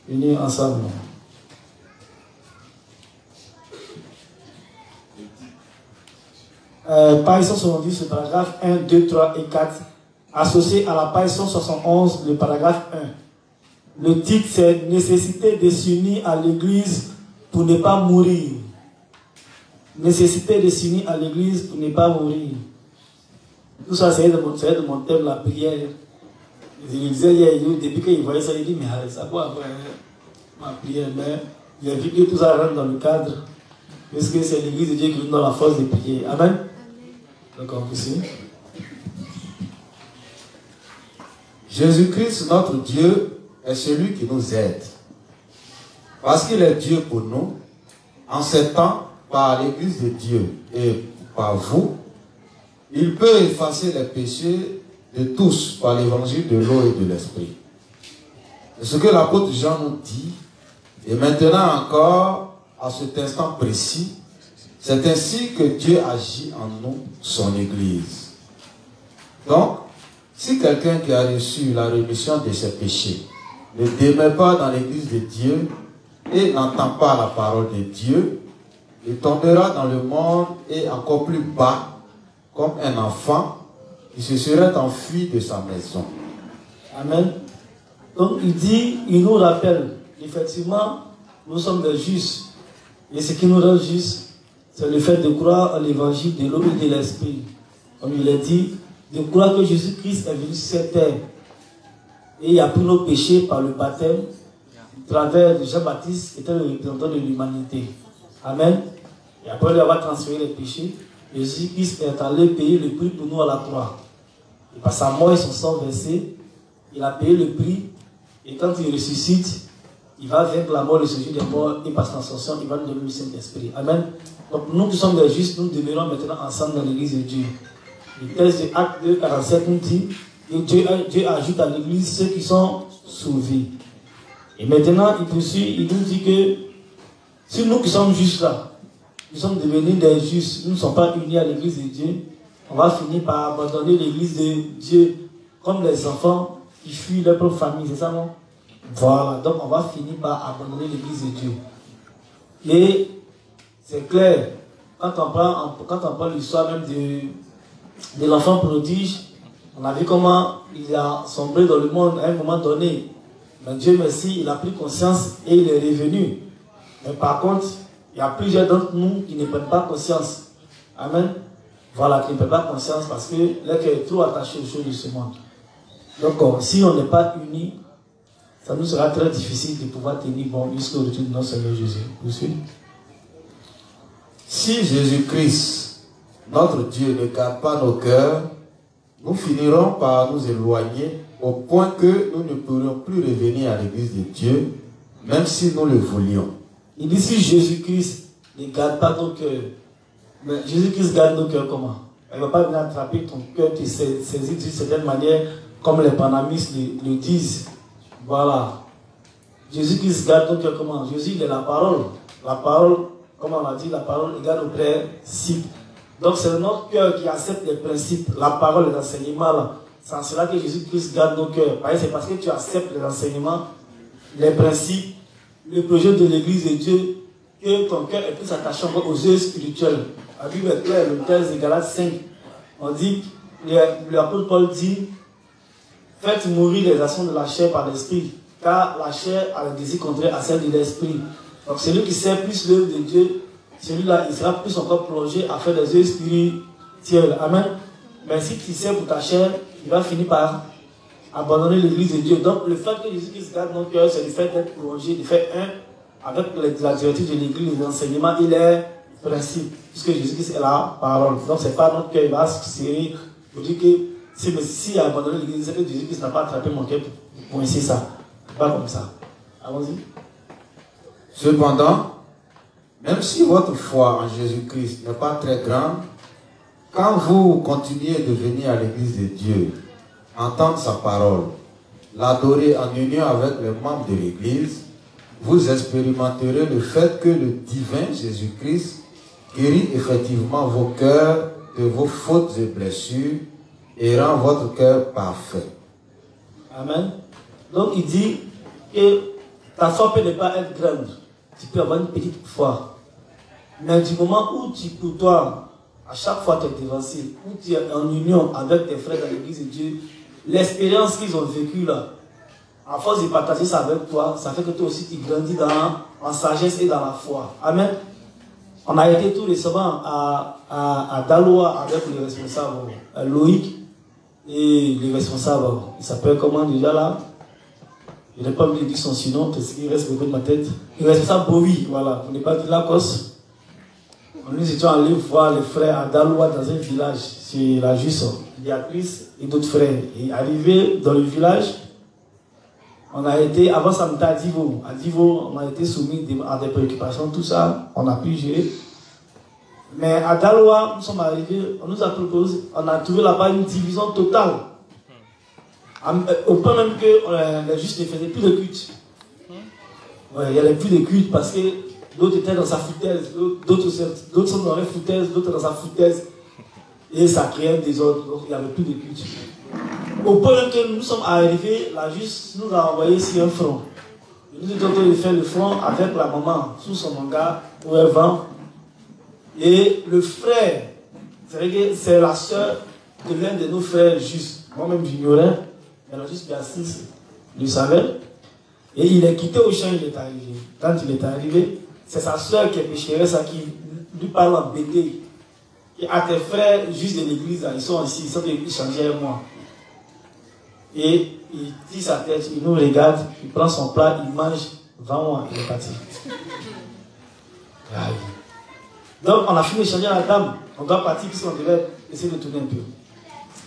unis ensemble. Page 170, le paragraphe 1, 2, 3 et 4, associé à la page 171, le paragraphe 1. Le titre, c'est « Nécessité de s'unir à l'Église pour ne pas mourir ». Nécessité de s'unir à l'Église pour ne pas mourir. Tout ça, c'est de mon thème, la prière. Je lui disais hier, depuis qu'il voyait ça, il dit, mais ça quoi après ma prière? Mais il a vu que tout ça rentre dans le cadre, parce que c'est l'Église de Dieu qui nous donne la force de prier. Amen. Donc on continue. Jésus-Christ, notre Dieu, est celui qui nous aide. Parce qu'il est Dieu pour nous, en ces temps, par l'Église de Dieu et par vous, il peut effacer les péchés de tous par l'évangile de l'eau et de l'esprit. C'est ce que l'apôtre Jean nous dit, et maintenant encore, à cet instant précis, c'est ainsi que Dieu agit en nous, son Église. Donc, si quelqu'un qui a reçu la rémission de ses péchés ne demeure pas dans l'Église de Dieu et n'entend pas la parole de Dieu, il tombera dans le monde et encore plus bas, comme un enfant qui se serait enfui de sa maison. Amen. Donc il nous rappelle, effectivement, nous sommes des justes. Et ce qui nous rend justes, c'est le fait de croire à l'évangile de l'eau et de l'esprit. Comme il a dit, de croire que Jésus-Christ est venu sur cette terre. Et il a pris nos péchés par le baptême, à travers Jean-Baptiste, qui était le représentant de l'humanité. Amen. Et après lui avoir transféré les péchés, Jésus-Christ est allé payer le prix pour nous à la croix. Et par sa mort et son sang versé, il a payé le prix. Et quand il ressuscite, il va vaincre la mort, le séjour des morts, et par son ascension, il va nous donner le Saint-Esprit. Amen. Donc nous qui sommes des justes, nous demeurons maintenant ensemble dans l'Église de Dieu. Le texte de Acte 2, 47 nous dit que Dieu ajoute à l'Église ceux qui sont sauvés. Et maintenant, il poursuit, il nous dit que si nous qui sommes justes là, nous sommes devenus des justes, nous ne sommes pas unis à l'Église de Dieu, on va finir par abandonner l'église de Dieu comme les enfants qui fuient leur propre famille, c'est ça, non? Voilà, donc on va finir par abandonner l'église de Dieu. Et c'est clair, quand on prend l'histoire même de l'enfant prodige, on a vu comment il a sombré dans le monde à un moment donné. Mais Dieu merci, il a pris conscience et il est revenu. Mais par contre, il y a plusieurs d'entre nous qui ne prennent pas conscience. Amen. Voilà, qui ne prennent pas conscience parce que leur cœur est trop attaché aux choses de ce monde. Donc, si on n'est pas unis, ça nous sera très difficile de pouvoir tenir bon jusqu'au retour de notre Seigneur Jésus. Vous suivez? Si Jésus-Christ, notre Dieu, ne garde pas nos cœurs, nous finirons par nous éloigner au point que nous ne pourrons plus revenir à l'église de Dieu, même si nous le voulions. Il dit si Jésus-Christ ne garde pas nos cœurs, mais Jésus-Christ garde nos cœurs comment? Elle ne va pas venir attraper ton cœur, te saisir d'une certaine manière, comme les panamistes le disent. Voilà. Jésus-Christ garde nos cœurs comment? Jésus, il est la parole. La parole, comme on l'a dit, la parole égale au principe. Donc c'est notre cœur qui accepte les principes, la parole, les enseignements là. C'est en cela que Jésus-Christ garde nos cœurs. C'est parce que tu acceptes les enseignements, les principes, le projet de l'église de Dieu, que ton cœur est plus attaché aux œuvres spirituelles. La Bible est claire, le texte de Galates 5, on dit, l'apôtre Paul dit, faites mourir les actions de la chair par l'esprit, car la chair a le désir contraire à celle de l'esprit. Donc celui qui sait plus l'œuvre de Dieu, celui-là, il sera plus encore plongé à faire des œuvres spirituelles. Amen. Mais si tu sais pour ta chair, il va finir par abandonner l'église de Dieu. Donc le fait que Jésus-Christ garde nos cœurs, c'est le fait d'être plongé, de faire un avec la directive de l'église, l'enseignement, il est principe. Puisque Jésus-Christ est la parole. Donc c'est pas notre cœur, il va se serrer pour dire que si il a abandonné l'église, c'est que Jésus-Christ n'a pas attrapé mon cœur pour essayer ça. Pas comme ça. Allons-y. Cependant, même si votre foi en Jésus-Christ n'est pas très grande, quand vous continuez de venir à l'église de Dieu, entendre sa parole, l'adorer en union avec les membres de l'église, vous expérimenterez le fait que le divin Jésus-Christ guérit effectivement vos cœurs de vos fautes et blessures et rend votre cœur parfait. Amen. Donc il dit que ta foi peut ne pas être grande. Tu peux avoir une petite foi. Mais du moment où pour toi, à chaque fois tu es dévancé, où tu es en union avec tes frères dans l'église de Dieu, l'expérience qu'ils ont vécue là, à force de partager ça avec toi, ça fait que toi aussi tu grandis en sagesse et dans la foi. Amen. On a été tout récemment à Daloa avec le responsable Loïc et le responsable, il s'appelle comment déjà là? Je n'ai pas voulu dire son surnom parce qu'il reste beaucoup de ma tête. Le responsable Bowie, voilà, on n'est pas dit Lacoste. Nous étions allés voir les frères à Daloa dans un village, c'est la Jusse, Béatrice et d'autres frères. Et arrivé dans le village, on a été, avant ça, on était à Divo. À Divo, on a été soumis à des préoccupations, tout ça, on a pu gérer. Mais à Daloa, nous sommes arrivés, on nous a proposé, on a trouvé là-bas une division totale. Au point même que les justes ne faisaient plus de culte. Ouais, il n'y avait plus de culte parce que d'autres étaient dans sa foutaise, d'autres sont dans la foutaise, d'autres dans sa foutaise. Et ça créait un désordre, donc il n'y avait plus de culte. Au point même que nous sommes arrivés, la juste nous a envoyé sur un front. Nous étions en train de faire le front avec la maman sous son manga où elle vend. Et le frère, c'est la soeur de l'un de nos frères justes. Moi-même j'ignorais, mais la juste Béatrice le savait. Et il est quitté au champ, il est arrivé. Quand il est arrivé, c'est sa soeur qui est pécheresse qui lui parle en bêté. Et à tes frères juste de l'église, ils sont ici, ils sont échangés avec moi. Et il tire sa tête, il nous regarde, il prend son plat, il mange, 20 mois, il est parti. Aïe. Donc on a fini d'échanger à la dame, on doit partir puisqu'on devait essayer de tourner un peu.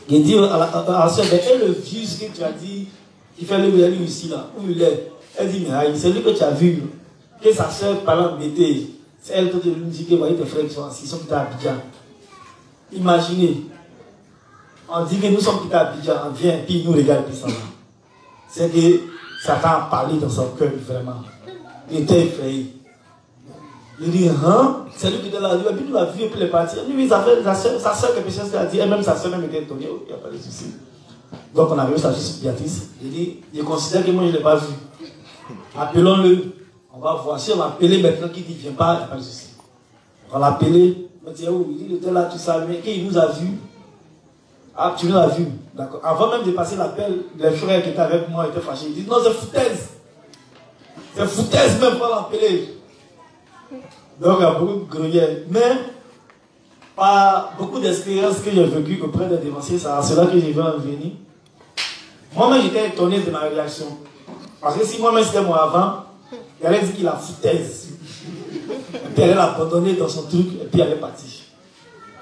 Il dit à la soeur, et le vieux ce que tu as dit, qui fait le réel ici là, où il est. Elle dit, mais aïe, c'est lui que tu as vu, que sa soeur parle en bêté. C'est elle qui nous dit que voyez tes frères qui sont assis, ils sont plutôt à Abidjan. Imaginez, on dit que nous sommes plutôt à Abidjan, on vient, puis il nous regarde, puis ça va. C'est que Satan a parlé dans son cœur, vraiment. Il était effrayé. Il dit, hein? C'est lui qui était là. Et puis il l'a vu et puis il est parti. Lui, sa soeur, quelque chose qu'il a dit. Et même sa soeur même était étonnée. Il n'y a pas de souci. Donc on a vu sa justice Béatrice. Il dit, il considère que moi je ne l'ai pas vu. Appelons-le. On va voir. Si on va appeler maintenant qui dit, viens pas, il n'y a pas de souci. On va l'appeler. On va dire, oh, il était là, tout ça. Mais il nous a vu. Ah, tu nous as vu. D'accord. Avant même de passer l'appel, les frères qui étaient avec moi étaient fâchés. Ils disent, non, c'est foutaise. C'est foutaise même pas l'appeler. Donc il y a beaucoup de gruyères. Mais, par beaucoup d'expériences que j'ai vécues auprès des dévanciers, c'est à cela que je vais en venir. Moi-même, j'étais étonné de ma réaction. Parce que si moi-même c'était moi avant, il allait dire qu'il a foutaise. Et puis elle allait l'abandonner dans son truc et puis elle est partie.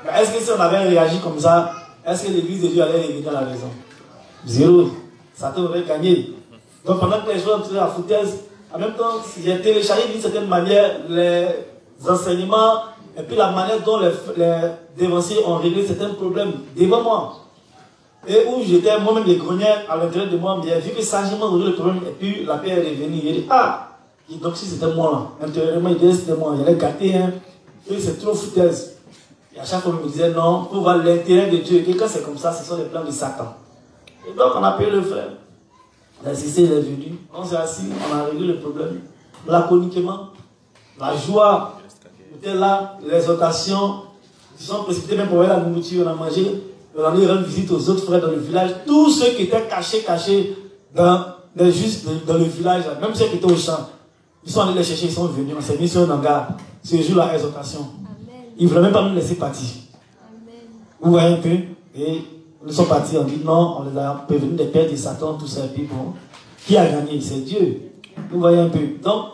Mais est-ce que si on avait réagi comme ça, est-ce que l'église de Dieu allait revenir à la maison? Zéro. Satan aurait gagné. Donc pendant que les gens entraient à foutaise, en même temps, j'ai téléchargé d'une certaine manière les enseignements et puis la manière dont les dévanciers ont réglé certains problèmes devant moi. Et où j'étais moi-même des grenières à l'intérieur de moi, mais j'ai vu que sagement on réglé le problème et puis la paix est revenue. Il dit, ah, donc si c'était moi là, intérieurement il disait c'était moi, j'allais gâter, hein, et c'est trop foutaise. Et à chaque fois il me disait non, pour voir l'intérêt de Dieu, et quand c'est comme ça, ce sont les plans de Satan. Et donc on a payé le frère. L'assisté est venu, on s'est assis, on a réglé le problème. Laconiquement, la joie était là, les exhortations, ils sont précipités même pour voir la nourriture, on a mangé. On allait rendre visite aux autres frères dans le village. Tous ceux qui étaient cachés dans le village, même ceux qui étaient au champ, ils sont allés les chercher, ils sont venus. On s'est mis sur un hangar. Ce jour-là, exhortation. Ils ne voulaient même pas nous laisser partir. Amen. Vous voyez un peu? Et nous sommes partis, on dit non, on les a prévenus des pères de Satan, tout ça. Et puis bon, qui a gagné? C'est Dieu. Vous voyez un peu? Donc,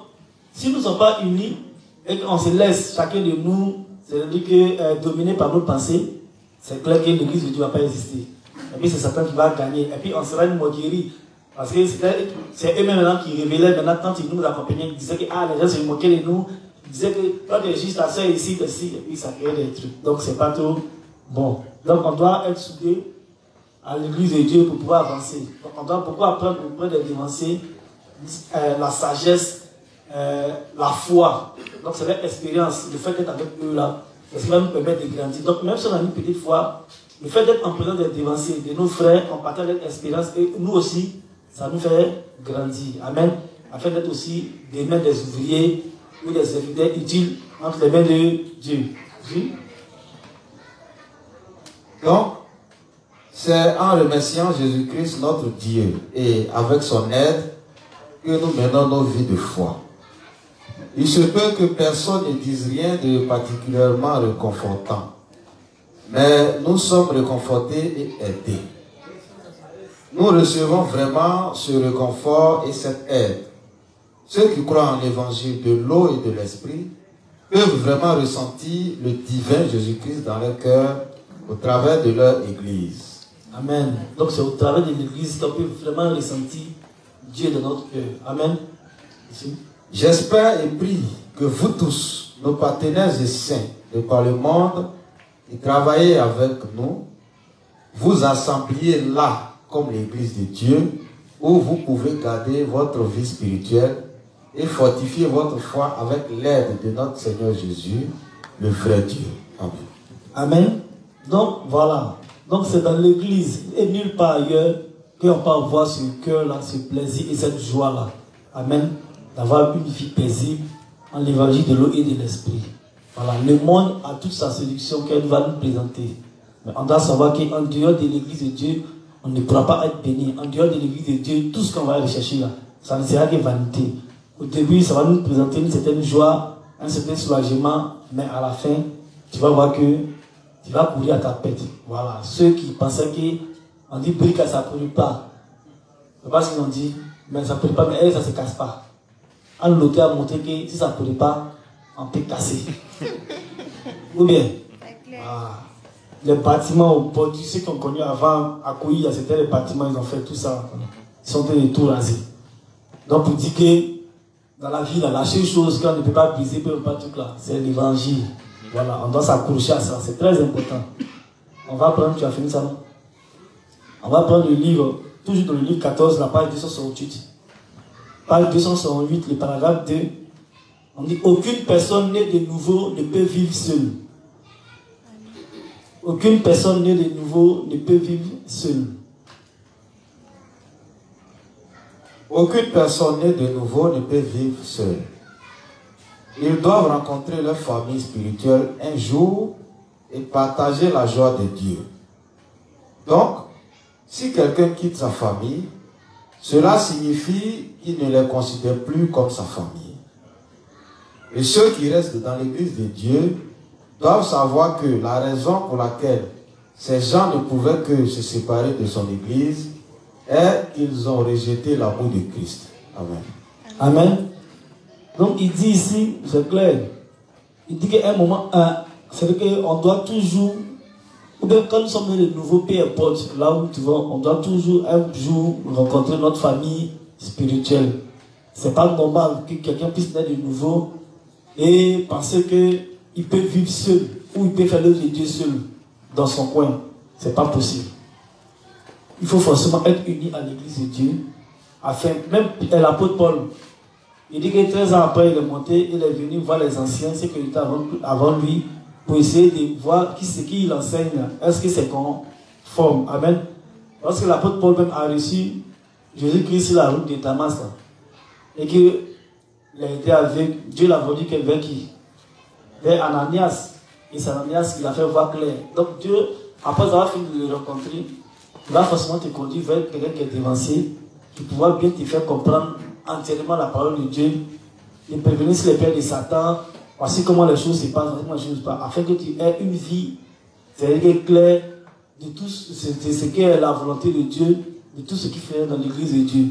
si nous ne sommes pas unis et qu'on se laisse chacun de nous, c'est-à-dire que dominé par nos pensées, c'est clair que l'église de Dieu ne va pas exister. Et puis c'est Satan qui va gagner. Et puis on sera une moquerie. Parce que c'est eux-mêmes maintenant qui révélaient, maintenant quand ils nous accompagnaient, ils disaient que ah, les gens se moquaient de nous. Ils disaient que toi tu es juste ta soeur ici, et puis ça créait des trucs. Donc c'est pas trop bon. Donc on doit être soudés à l'église de Dieu pour pouvoir avancer. Donc on doit beaucoup apprendre auprès des dévanciers la sagesse, la foi. Donc c'est leur expérience, le fait d'être avec eux là. Ça va nous permettre de grandir. Donc, même si on a une petite foi, le fait d'être en présence des dévanciers, de nos frères, on partage notre expérience et nous aussi, ça nous fait grandir. Amen. Afin d'être aussi des mains des ouvriers ou des serviteurs utiles entre les mains de Dieu. Oui? Donc, c'est en remerciant Jésus-Christ, notre Dieu, et avec son aide, que nous menons nos vies de foi. Il se peut que personne ne dise rien de particulièrement réconfortant. Mais nous sommes réconfortés et aidés. Nous recevons vraiment ce réconfort et cette aide. Ceux qui croient en l'évangile de l'eau et de l'esprit peuvent vraiment ressentir le divin Jésus-Christ dans leur cœur au travers de leur église. Amen. Donc c'est au travers de l'église qu'on peut vraiment ressentir Dieu dans notre cœur. Amen. Ici. J'espère et prie que vous tous, nos partenaires et saints de par le monde, qui travaillez avec nous, vous assembliez là comme l'église de Dieu, où vous pouvez garder votre vie spirituelle et fortifier votre foi avec l'aide de notre Seigneur Jésus, le vrai Dieu. Amen. Amen. Donc voilà. Donc c'est dans l'église et nulle part ailleurs qu'on peut avoir ce cœur-là, ce plaisir et cette joie-là. Amen. D'avoir une vie paisible en l'évangile de l'eau et de l'esprit. Voilà, le monde a toute sa séduction qu'elle va nous présenter. Mais on doit savoir qu'en dehors de l'église de Dieu, on ne pourra pas être béni. En dehors de l'église de Dieu, tout ce qu'on va rechercher là, ça ne sera que vanité. Au début, ça va nous présenter une certaine joie, un certain soulagement, mais à la fin, tu vas voir que tu vas courir à ta pète. Voilà, ceux qui pensaient qu'on dit brique, ça ne brûle pas. C'est pas ce qu'ils ont dit, mais ça ne brûle pas, mais elle, ça ne se casse pas. Un l'auteur a montré que si ça ne brûle pas, on peut casser. Ou bien, les bâtiments au port, tu sais qu'on connaît avant, à Kouïa, c'était les bâtiments, ils ont fait tout ça. Ils sont tous tout rasés. Donc, pour dire que dans la vie, la seule chose qu'on ne peut pas briser, pas tout là, c'est l'évangile. Voilà, on doit s'accrocher à ça, c'est très important. On va prendre, tu as fini ça, non? On va prendre le livre, toujours dans le livre 14, la page 268. Page 268, le paragraphe 2. On dit aucune personne née de nouveau ne peut vivre seule. Aucune personne née de nouveau ne peut vivre seule. Aucune personne née de nouveau ne peut vivre seule. Ils doivent rencontrer leur famille spirituelle un jour et partager la joie de Dieu. Donc, si quelqu'un quitte sa famille, cela signifie qu'il ne les considère plus comme sa famille. Et ceux qui restent dans l'église de Dieu doivent savoir que la raison pour laquelle ces gens ne pouvaient que se séparer de son église est qu'ils ont rejeté l'amour de Christ. Amen. Amen. Donc il dit ici, c'est clair, il dit qu'à un moment, c'est-à-dire qu'on doit toujours, ou bien quand nous sommes de nouveau, peu importe, là où tu vas, on doit toujours un jour rencontrer notre famille spirituelle. C'est pas normal que quelqu'un puisse naître de nouveau et penser qu'il peut vivre seul, ou il peut faire l'œuvre de Dieu seul, dans son coin. C'est pas possible. Il faut forcément être uni à l'église de Dieu, afin, même l'apôtre Paul, il dit que 13 ans après, il est monté, il est venu voir les anciens, ceux qui étaient avant lui, pour essayer de voir ce qu'il enseigne. Est-ce que c'est conforme? Amen. Lorsque l'apôtre Paul même a reçu Jésus-Christ sur la route de Damas, et qu'il a été avec, Dieu l'a vendu vers qui? Vers Ananias. Et c'est Ananias qui l'a fait voir clair. Donc Dieu, après avoir fini de le rencontrer, il va forcément te conduire vers quelqu'un qui est dévancé, qui pourra bien te faire comprendre entièrement la parole de Dieu, et prévenir sur les pères de Satan, voici comment les choses se passent, afin que tu aies une vie, c'est-à-dire claire de tout ce qu'est la volonté de Dieu, de tout ce qui fait dans l'église de Dieu.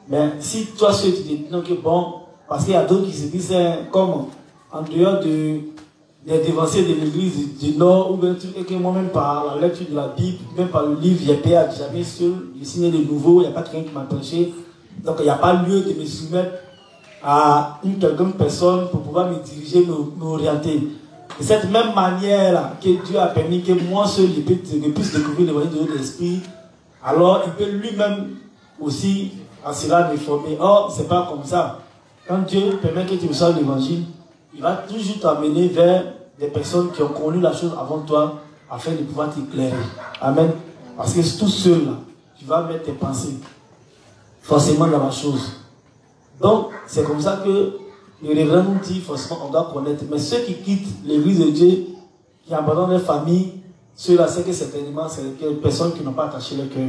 Mais si toi seul tu te dis non, que bon, parce qu'il y a d'autres qui se disent comme en dehors des dévancés de l'église du Nord, ou bien et que moi-même par la lecture de la Bible, même par le livre, j'ai payé à jamais seul, j'ai signé de nouveau, il n'y a pas quelqu'un qui m'a prêché. Donc il n'y a pas lieu de me soumettre à une quelconque personne pour pouvoir me diriger, m'orienter. De cette même manière que Dieu a permis que moi seul je puisse découvrir l'évangile de l'esprit, alors il peut lui-même aussi à cela me former. Or, ce n'est pas comme ça. Quand Dieu permet que tu reçoives l'évangile, il va toujours t'amener vers des personnes qui ont connu la chose avant toi afin de pouvoir t'éclairer. Amen. Parce que tout seul, là, tu vas mettre tes pensées forcément dans la chose. Donc, c'est comme ça que le révérend nous dit, forcément, on doit connaître. Mais ceux qui quittent l'église de Dieu, qui abandonnent leur famille, ceux-là, c'est que certainement, c'est des personnes qui n'ont pas attaché leur cœur,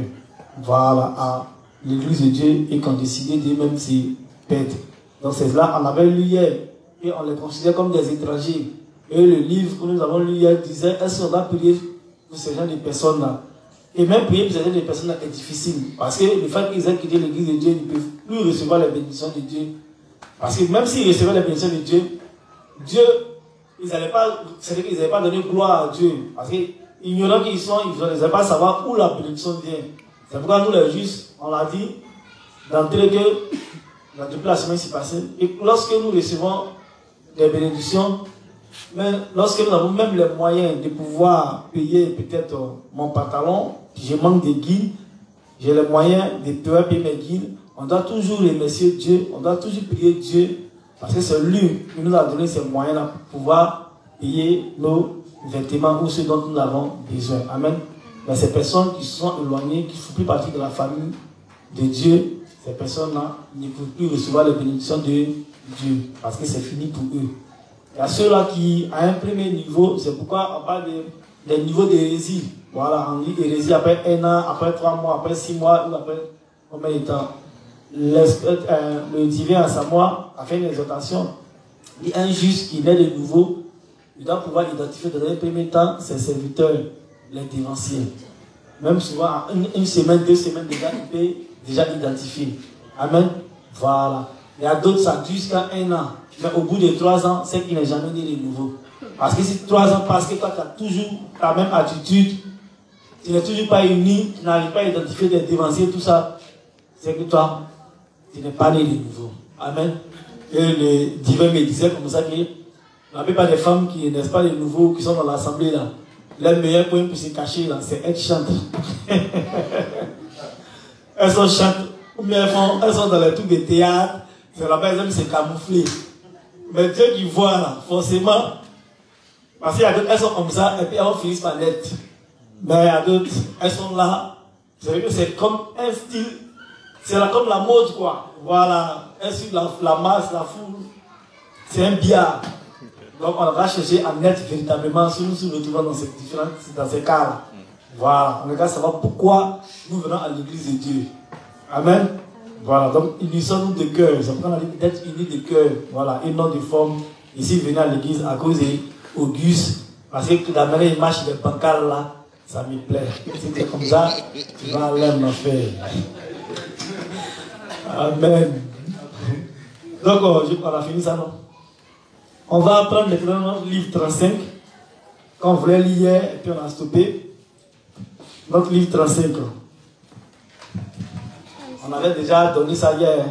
voilà, à l'église de Dieu et qui ont décidé d'eux-mêmes se perdre. Donc, c'est là, on avait lu hier, et on les considère comme des étrangers. Et le livre que nous avons lu hier disait, est-ce qu'on va prier pour ces gens de personnes-là? Et même prier pour ces gens de personnes-là est difficile. Parce que le fait qu'ils aient quitté l'église de Dieu, ils ne peuvent plus recevoir les bénédictions de Dieu. Parce que même s'ils recevaient les bénédictions de Dieu, ils n'allaient pas donner gloire à Dieu. Parce que, ignorant qu'ils sont, ils n'allaient pas savoir où la bénédiction vient. C'est pourquoi nous, les justes, on l'a dit, d'entrée que, depuis la semaine passée, et lorsque nous recevons des bénédictions, mais lorsque nous avons même les moyens de pouvoir payer peut-être mon pantalon, je manque de guides, j'ai les moyens de pouvoir payer mes guides, on doit toujours remercier Dieu, on doit toujours prier Dieu, parce que c'est lui qui nous a donné ces moyens-là pour pouvoir payer nos vêtements ou ce dont nous avons besoin. Amen. Mais ces personnes qui sont éloignées, qui ne font plus partie de la famille de Dieu, ces personnes-là ne peuvent plus recevoir les bénédictions de Dieu, parce que c'est fini pour eux. Il y a ceux-là qui, à un premier niveau, c'est pourquoi on parle des niveaux d'hérésie. Voilà, on dit hérésie après 1 an, après 3 mois, après 6 mois, ou après combien de temps. Le divin à Samoa a fait une exhortation. Il y a un juste qui naît de nouveau, il doit pouvoir identifier dans un premier temps ses serviteurs, les dévanciers. Même souvent, une semaine, 2 semaines déjà, il peut déjà identifier. Amen. Voilà. Il y a d'autres, ça dure jusqu'à 1 an. Mais au bout de 3 ans, c'est qu'il n'est jamais né de nouveau. Parce que si 3 ans passent, que toi, tu as toujours la même attitude, tu n'es toujours pas uni, tu n'arrives pas à identifier des dévanciers, tout ça, c'est que toi, tu n'es pas né de nouveau. Amen. Et le divin me disait comme ça que la plupart des femmes qui naissent pas de nouveau, qui sont dans l'assemblée là, leur meilleur point pour se cacher là, c'est être chante. Elles sont chantes, ou bien elles sont dans les trucs de théâtre, c'est là-bas elles aiment se camoufler. Mais Dieu qui voit là, forcément, parce qu'il y a d'autres, elles sont comme ça, et puis elles finissent par l'être. Mais il y a d'autres, elles sont là. C'est comme un style, c'est comme la mode, quoi. Voilà, elles suivent la masse, la foule. C'est un billard. Donc on va chercher à être véritablement si nous nous retrouvons dans ces cas-là. Voilà, on regarde savoir pourquoi nous venons à l'église de Dieu. Amen. Voilà, donc unissons-nous de cœur. C'est pourquoi on a dit d'être unis de cœur. Voilà, et non de forme. Ici, venir à l'église à cause d'Auguste. Parce que la manière il marche les pancartes là, ça me plaît. Si c'est comme ça, tu vas aller en enfer. Amen. Donc, on a fini ça, non? On va prendre maintenant notre livre 35. Quand on voulait lire hier, et puis on a stoppé. Notre livre 35. On avait déjà donné ça hier.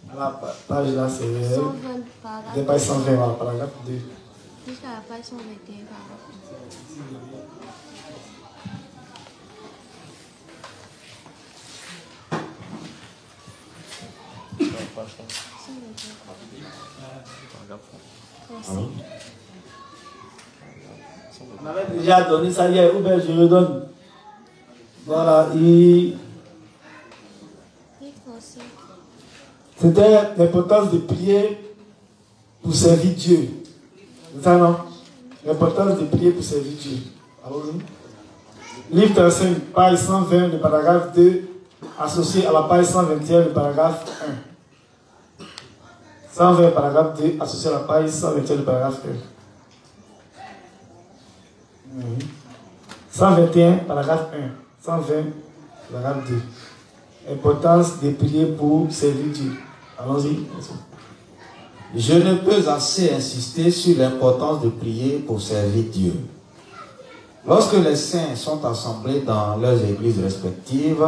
À la page là, c'est des pages 120, voilà, paragraphe 2. Jusqu'à la page 121, paragraphe 2. On avait déjà donné ça hier, ou bien je redonne. Voilà, c'était l'importance de prier pour servir Dieu. C'est ça, non? L'importance de prier pour servir Dieu. Allons-y. Livre 35, page 120, le paragraphe 2, associé à la page 121, le paragraphe 1. 120, paragraphe 2, associé à la page 121, le paragraphe 1. 121, paragraphe 1. 120, paragraphe 2. Importance de prier pour servir Dieu. Allons-y. Je ne peux assez insister sur l'importance de prier pour servir Dieu. Lorsque les saints sont assemblés dans leurs églises respectives,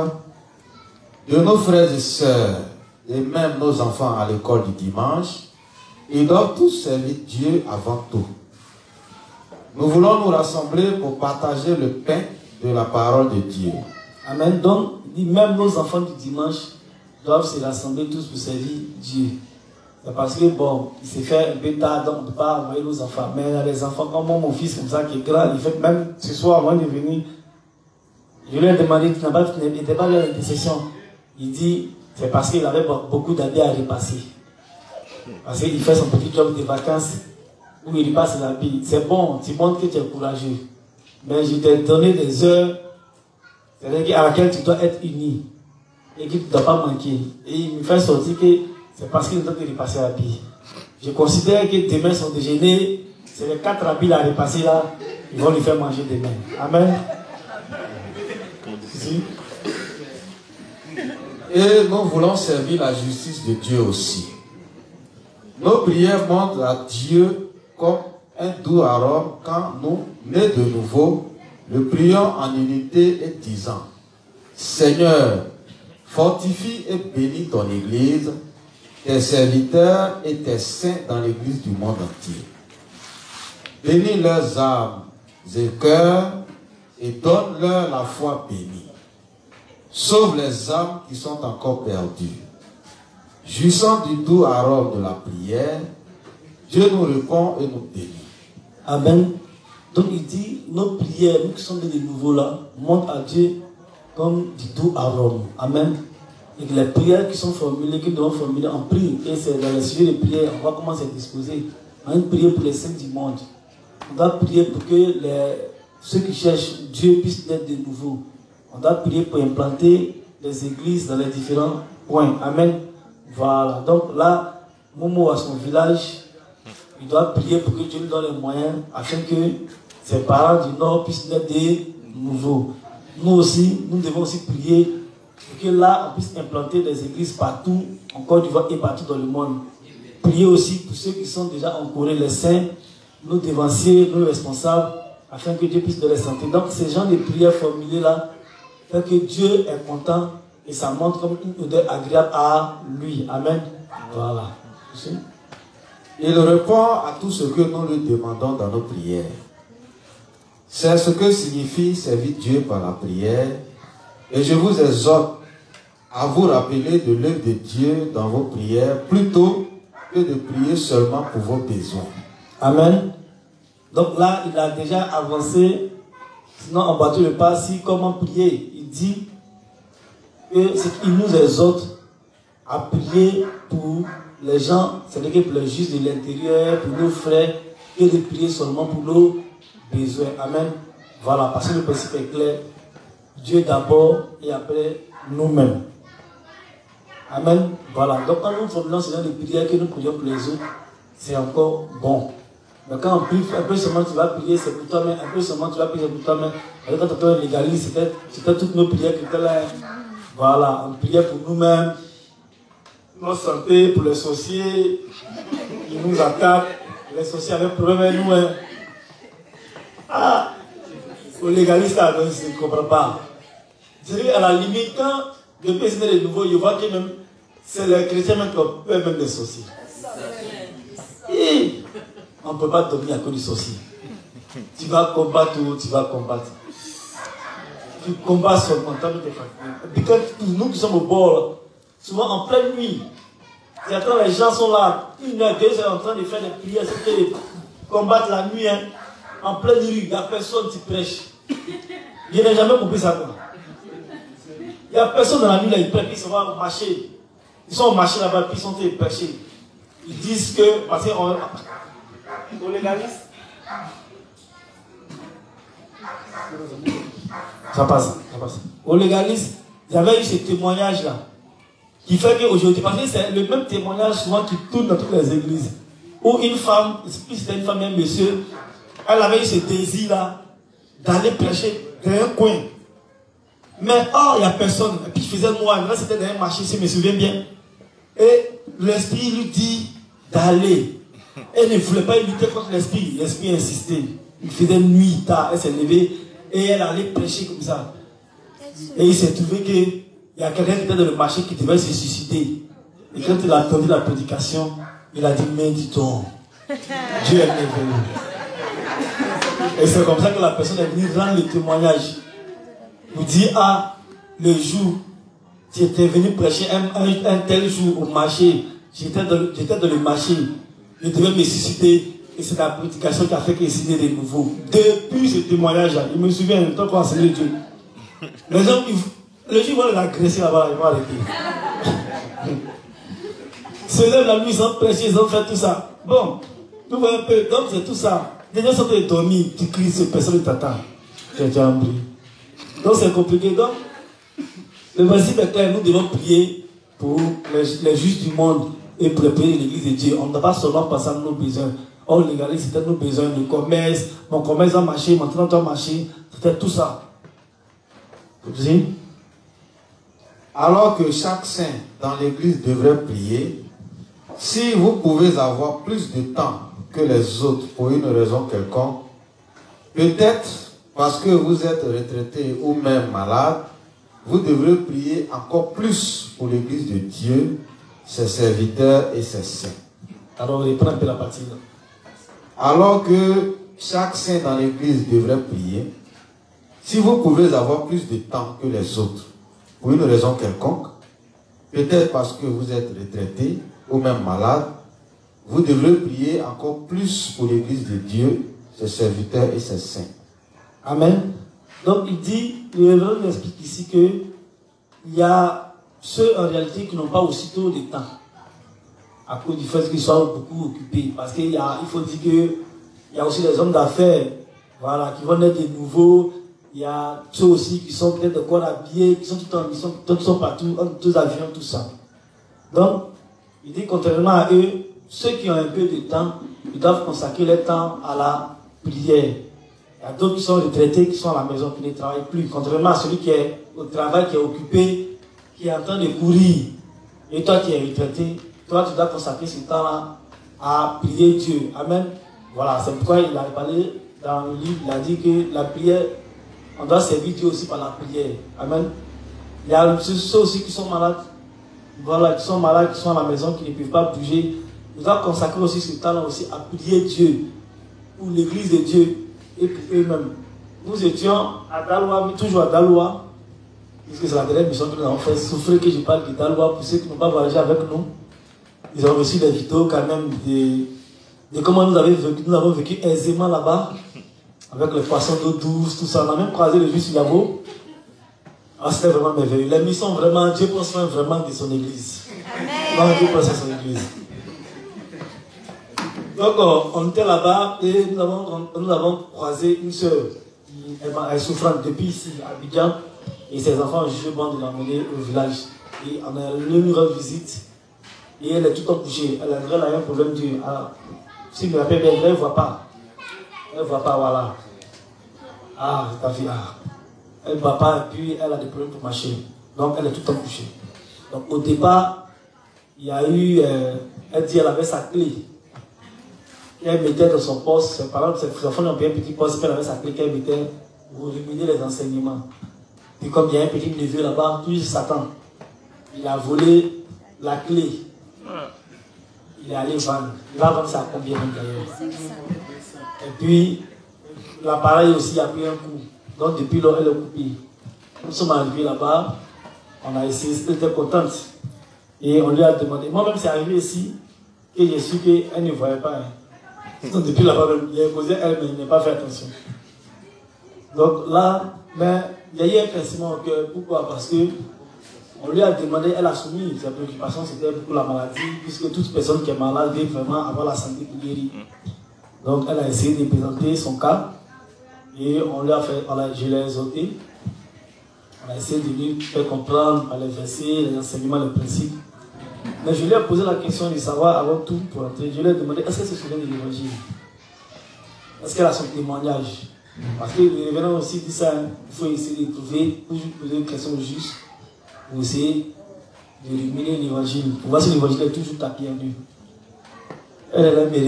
de nos frères et sœurs, et même nos enfants à l'école du dimanche, ils doivent tous servir Dieu avant tout. Nous voulons nous rassembler pour partager le pain de la parole de Dieu. Amen. Donc, même nos enfants du dimanche doivent se rassembler tous pour servir Dieu. C'est parce que, bon, il s'est fait un peu tard, donc on ne peut pas envoyer nos enfants. Mais les enfants, comme mon fils, comme ça, qui est grand, il fait même ce soir, avant de venir, je lui ai demandé, tu n'étais pas là à l'intercession. Il dit, c'est parce qu'il avait beaucoup d'années à repasser. Parce qu'il fait son petit job de vacances où il passe la vie. C'est bon, tu montres que tu es courageux. Mais je t'ai donné des heures à laquelle tu dois être uni et que tu ne dois pas manquer. Et il me fait sortir que c'est parce qu'il doit te repasser la vie. Je considère que demain son déjeuner, c'est les 4 habits à repasser là, ils vont lui faire manger demain. Amen. Si. Et nous voulons servir la justice de Dieu aussi. Nos prières montrent à Dieu comme un doux arôme quand nous, nés de nouveau, le prions en unité et disant: Seigneur, fortifie et bénis ton Église, tes serviteurs et tes saints dans l'Église du monde entier. Bénis leurs âmes et cœurs et donne-leur la foi bénie. Sauve les âmes qui sont encore perdues. Jouissant du doux arôme de la prière, Dieu nous répond et nous bénit. Amen. Donc il dit, nos prières, nous qui sommes de nouveau là, montrent à Dieu comme du doux arôme. Amen. Et que les prières qui sont formulées, que nous devons formuler en prière, et c'est dans le sujet des prières, on va commencer à disposer. On va prier pour les saints du monde. On doit prier pour que ceux qui cherchent Dieu puissent être de nouveau. On doit prier pour implanter les églises dans les différents points. Amen. Voilà. Donc là, Momo à son village, il doit prier pour que Dieu lui donne les moyens afin que ses parents du Nord puissent être des nouveaux. Nous aussi, nous devons aussi prier pour que là, on puisse implanter des églises partout, en Côte d'Ivoire et partout dans le monde. Prier aussi pour ceux qui sont déjà en Corée, les saints, nos dévanciers, nos responsables, afin que Dieu puisse donner la santé. Donc, ces gens de prières formulées là, fait que Dieu est content et ça montre comme une odeur agréable à lui. Amen. Voilà. Il répond à tout ce que nous lui demandons dans nos prières. C'est ce que signifie servir Dieu par la prière. Et je vous exhorte à vous rappeler de l'œuvre de Dieu dans vos prières, plutôt que de prier seulement pour vos besoins. Amen. Donc là, il a déjà avancé, sinon on battu le pas, si comment prier. Il dit que c'est qu'il nous exhorte à prier pour les gens, c'est-à-dire pour les justes de l'intérieur, pour nos frères, que de prier seulement pour nos besoins. Amen. Voilà, parce que le principe est clair. Dieu d'abord et après nous-mêmes. Amen. Voilà. Donc quand nous formulons ce genre de prière, que nous prions pour les autres, c'est encore bon. Mais quand on prie, un peu seulement tu vas prier, c'est pour toi-même, un peu seulement tu vas prier, c'est pour toi-même. Et quand on légalise, c'était toutes nos prières qui étaient là. Voilà, on priait pour nous-mêmes, notre santé, pour les sorciers, ils nous attaquent, les sorciers avaient un problème avec nous. Hein. Ah, on légalise ça, donc je ne comprends pas. Je dis à la limite, quand le pays est de nouveau, je vois que même, c'est les chrétiens même qui ont peur même des sorciers. Et on ne peut pas dominer à cause du sorcier. Tu vas combattre ou tu vas combattre. Tu combats seulement, tu as mis tes fatigues. Et puis quand nous qui sommes au bord, souvent en pleine nuit, certains les gens sont là, 1 heure, 2 heures en train de faire des prières, c'est de combattre la nuit, hein, en pleine rue, il n'y a personne qui prêche. Je n'ai jamais compris ça. Il n'y a personne dans la nuit là, ils prêchent, ils sont au marché. Ils sont au marché là-bas, puis ils sont prêchés. Ils disent que, parce qu'on légalise. Ça passe. On légalise. Il y avait eu ce témoignage-là. Qui fait qu'aujourd'hui, parce que c'est le même témoignage souvent qui tourne dans toutes les églises. Où une femme, puis c'était une femme, un monsieur, elle avait eu ce désir-là d'aller prêcher dans un coin. Mais or, il n'y a personne. Et puis il faisait noir. Là, c'était dans un marché, si je me souviens bien. Et l'esprit lui dit d'aller. Elle ne voulait pas lutter contre l'esprit. L'esprit insistait. Il faisait nuit, tard. Elle s'est levée et elle allait prêcher comme ça. Et il s'est trouvé qu'il y a quelqu'un qui était dans le marché qui devait se suicider. Et quand il a entendu la prédication, il a dit, mais dis-donc, Dieu est merveilleux. Et c'est comme ça que la personne est venue rendre le témoignage. Vous dites, ah, le jour, tu étais venu prêcher un tel jour au marché, j'étais dans le marché, je devais me susciter, et c'est la prédication qui a fait qu'il s'est de nouveau. Depuis ce témoignage-là, je me souviens, tant qu'on enseignait Dieu. Les gens, le jour où on l'agressé là-bas, ils vont arrêter. Se lèvent la nuit, ils ont prêché, ils ont fait tout ça. Bon, nous voyons un peu, donc c'est tout ça. Les gens sont dormis, tu cries, personne ne t'attend. Tu as déjà embrouillé. Donc c'est compliqué. Donc, le principe est clair, nous devons prier pour les justes du monde et préparer l'église de Dieu. On ne doit pas seulement penser à nos besoins. Oh, légalise, c'était nos besoins de commerce. Mon commerce a marché, maintenant doit marcher. C'était tout ça. Vous Alors que chaque saint dans l'église devrait prier, si vous pouvez avoir plus de temps que les autres pour une raison quelconque, peut-être parce que vous êtes retraité ou même malade, vous devrez prier encore plus pour l'église de Dieu, ses serviteurs et ses saints. Alors, on reprend un peu la partie là. Alors que chaque saint dans l'église devrait prier, si vous pouvez avoir plus de temps que les autres, pour une raison quelconque, peut-être parce que vous êtes retraité ou même malade, vous devrez prier encore plus pour l'église de Dieu, ses serviteurs et ses saints. Amen. Donc il dit, le révérend nous explique ici que il y a ceux en réalité qui n'ont pas aussitôt de temps, à cause du fait qu'ils soient beaucoup occupés. Parce qu'il faut dire qu'il y a aussi des hommes d'affaires, voilà, qui vont naître de nouveau. Il y a ceux aussi qui sont peut-être encore habillés, qui sont tout en mission, qui sont partout, tous les avions, tout ça. Donc, il dit contrairement à eux, ceux qui ont un peu de temps, ils doivent consacrer leur temps à la prière. Il y a d'autres qui sont retraités, qui sont à la maison, qui ne travaillent plus. Contrairement à celui qui est au travail, qui est occupé, qui est en train de courir. Et toi qui es retraité, toi tu dois consacrer ce temps-là à prier Dieu. Amen. Voilà, c'est pourquoi il a parlé dans le livre, il a dit que la prière, on doit servir Dieu aussi par la prière. Amen. Il y a ceux aussi qui sont malades. Voilà, qui sont malades, qui sont à la maison, qui ne peuvent pas bouger. Ils doivent consacrer aussi ce temps-là aussi à prier Dieu. Pour l'église de Dieu et pour eux-mêmes. Nous étions à Daloa, toujours à Daloa. puisque c'est la dernière mission que nous avons fait, souffrir que je parle de Dalois pour ceux qui n'ont pas voyagé avec nous. Ils ont reçu des vidéos quand même de comment nous avons vécu aisément là-bas, avec les poissons d'eau douce, tout ça. On a même croisé le juste Yabo. Ah, c'était vraiment merveilleux. Les missions, vraiment, Dieu prend soin vraiment de son église. Amen. Dieu prend soin de son église. Donc, on était là-bas et nous avons croisé une soeur. Elle souffrante depuis ici, à Abidjan. Et ses enfants ont jugé bon de l'emmener au village. Et on a lui rendre visite. Et elle est tout touchée. Elle a un problème du. Si je me rappelle bien, elle ne voit pas. Elle ne voit pas, voilà. Ah, ta fille, ah. Elle ne voit pas et puis elle a des problèmes pour marcher. Donc elle est tout touchée. Donc au départ, il y a eu. Elle dit qu'elle avait sa clé. Elle mettait dans son poste. Ses parents, ses enfants ont payé un petit poste. Elle avait sa clé qu'elle mettait pour éliminer les enseignements. Et comme il y a un petit neveu là-bas, tout Satan, il a volé la clé. Il est allé vendre. Il va vendre ça à combien d'ailleurs. Et puis, l'appareil aussi a pris un coup. Donc depuis lors, elle est coupée. Nous sommes arrivés là-bas. On a essayé, elle était contente. Et on lui a demandé. Moi-même, c'est arrivé ici que j'ai su qu'elle ne voyait pas. Donc depuis là-bas, il a posé elle, mais il n'a pas fait attention. Donc là, mais il y a eu un pincement au cœur. Pourquoi? Parce que on lui a demandé, elle a soumis sa préoccupation, c'était pour la maladie, puisque toute personne qui est malade veut vraiment avoir la santé pour guérir. Donc elle a essayé de présenter son cas et on lui a fait, je l'ai exhorté. On a essayé de lui faire comprendre par les versets, les enseignements, les principes. Mais je lui ai posé la question de savoir avant tout pour entrer. Je lui ai demandé, est-ce qu'elle se souvient de l'évangile? Est-ce qu'elle a son témoignage? Parce que le révérend aussi dit ça, il faut essayer de trouver, toujours poser une question juste, pour essayer de ruminer l'évangile, pour voir si l'évangile est toujours tapis en lui. Elle est là, mais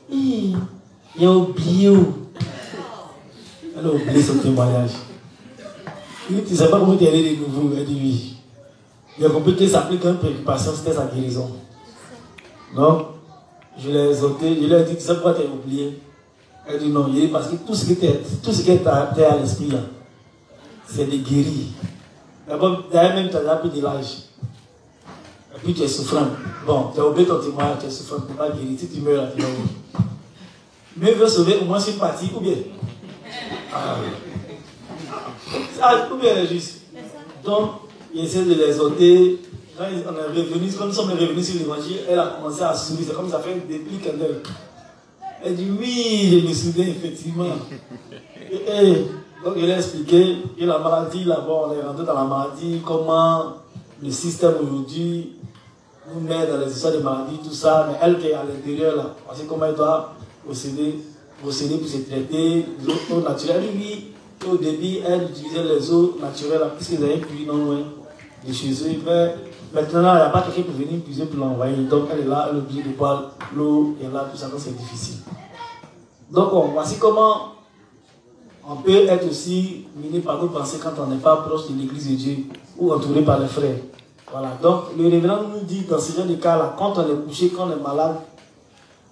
il a oublié. Elle a oublié son témoignage. Il dit, tu ne sais pas comment tu es allé de nouveau. Elle dit oui. Il a compris que ça plus qu'une préoccupation, c'était sa guérison. Donc, je l'ai exhorté, je lui ai dit, tu sais pourquoi tu as oublié? Elle dit non, il dit parce que tout ce qui est à l'esprit là, c'est de guérir. D'abord, d'ailleurs même tu as déjà pris de l'âge. Et puis tu es souffrant. Bon, tu as oublié ton témoignage, tu es souffrant, tu ne peux pas guérir. Si tu meurs là, tu vas mourir. Mais il veut sauver au moins une partie, ou bien. Ou bien elle est juste. Donc, il essaie de les ôter. Quand on est revenu, comme nous sommes revenus sur l'évangile, elle a commencé à sourire. C'est comme ça fait un déclic en elle. Elle dit oui, je me souviens effectivement. Donc je lui ai expliqué que la maladie, là-bas, on est rentré dans la maladie, comment le système aujourd'hui nous met dans les histoires de maladie, tout ça, mais elle qui est à l'intérieur là, on sait comment elle doit procéder pour se traiter, les eaux naturelles. Oui, au début, elle utilisait les eaux naturelles là, puisqu'ils avaient puisé non loin de chez eux. Mais maintenant, il n'y a pas quelqu'un pour venir puiser pour l'envoyer. Donc elle est là, elle est obligée de boire l'eau, et là, tout ça, donc c'est difficile. Donc, voici comment on peut être aussi miné par nos pensées quand on n'est pas proche de l'église de Dieu ou entouré par les frères. Voilà. Donc, le révérend nous dit dans ce genre de cas-là, quand on est couché, quand on est malade,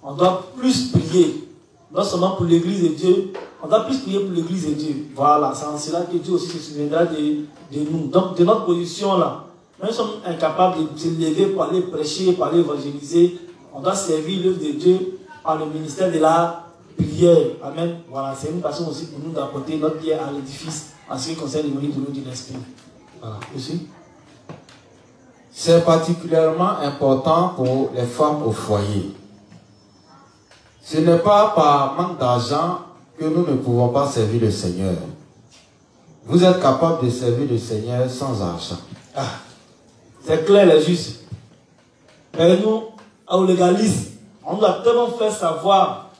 on doit plus prier. Non seulement pour l'église de Dieu, on doit plus prier pour l'église de Dieu. Voilà. C'est en cela que Dieu aussi se souviendra de nous. Donc, de notre position là, nous sommes incapables de se lever pour aller prêcher, pour aller évangéliser. On doit servir l'œuvre de Dieu par le ministère de la prière. Amen. Voilà, c'est une façon aussi pour nous d'apporter notre pierre à l'édifice en ce qui concerne l'évangile de l'eau de l'esprit. Voilà. Aussi. C'est particulièrement important pour les femmes au foyer. Ce n'est pas par manque d'argent que nous ne pouvons pas servir le Seigneur. Vous êtes capable de servir le Seigneur sans argent. Ah, c'est clair, les justes. Mais nous, au légalisme, on doit tellement faire savoir,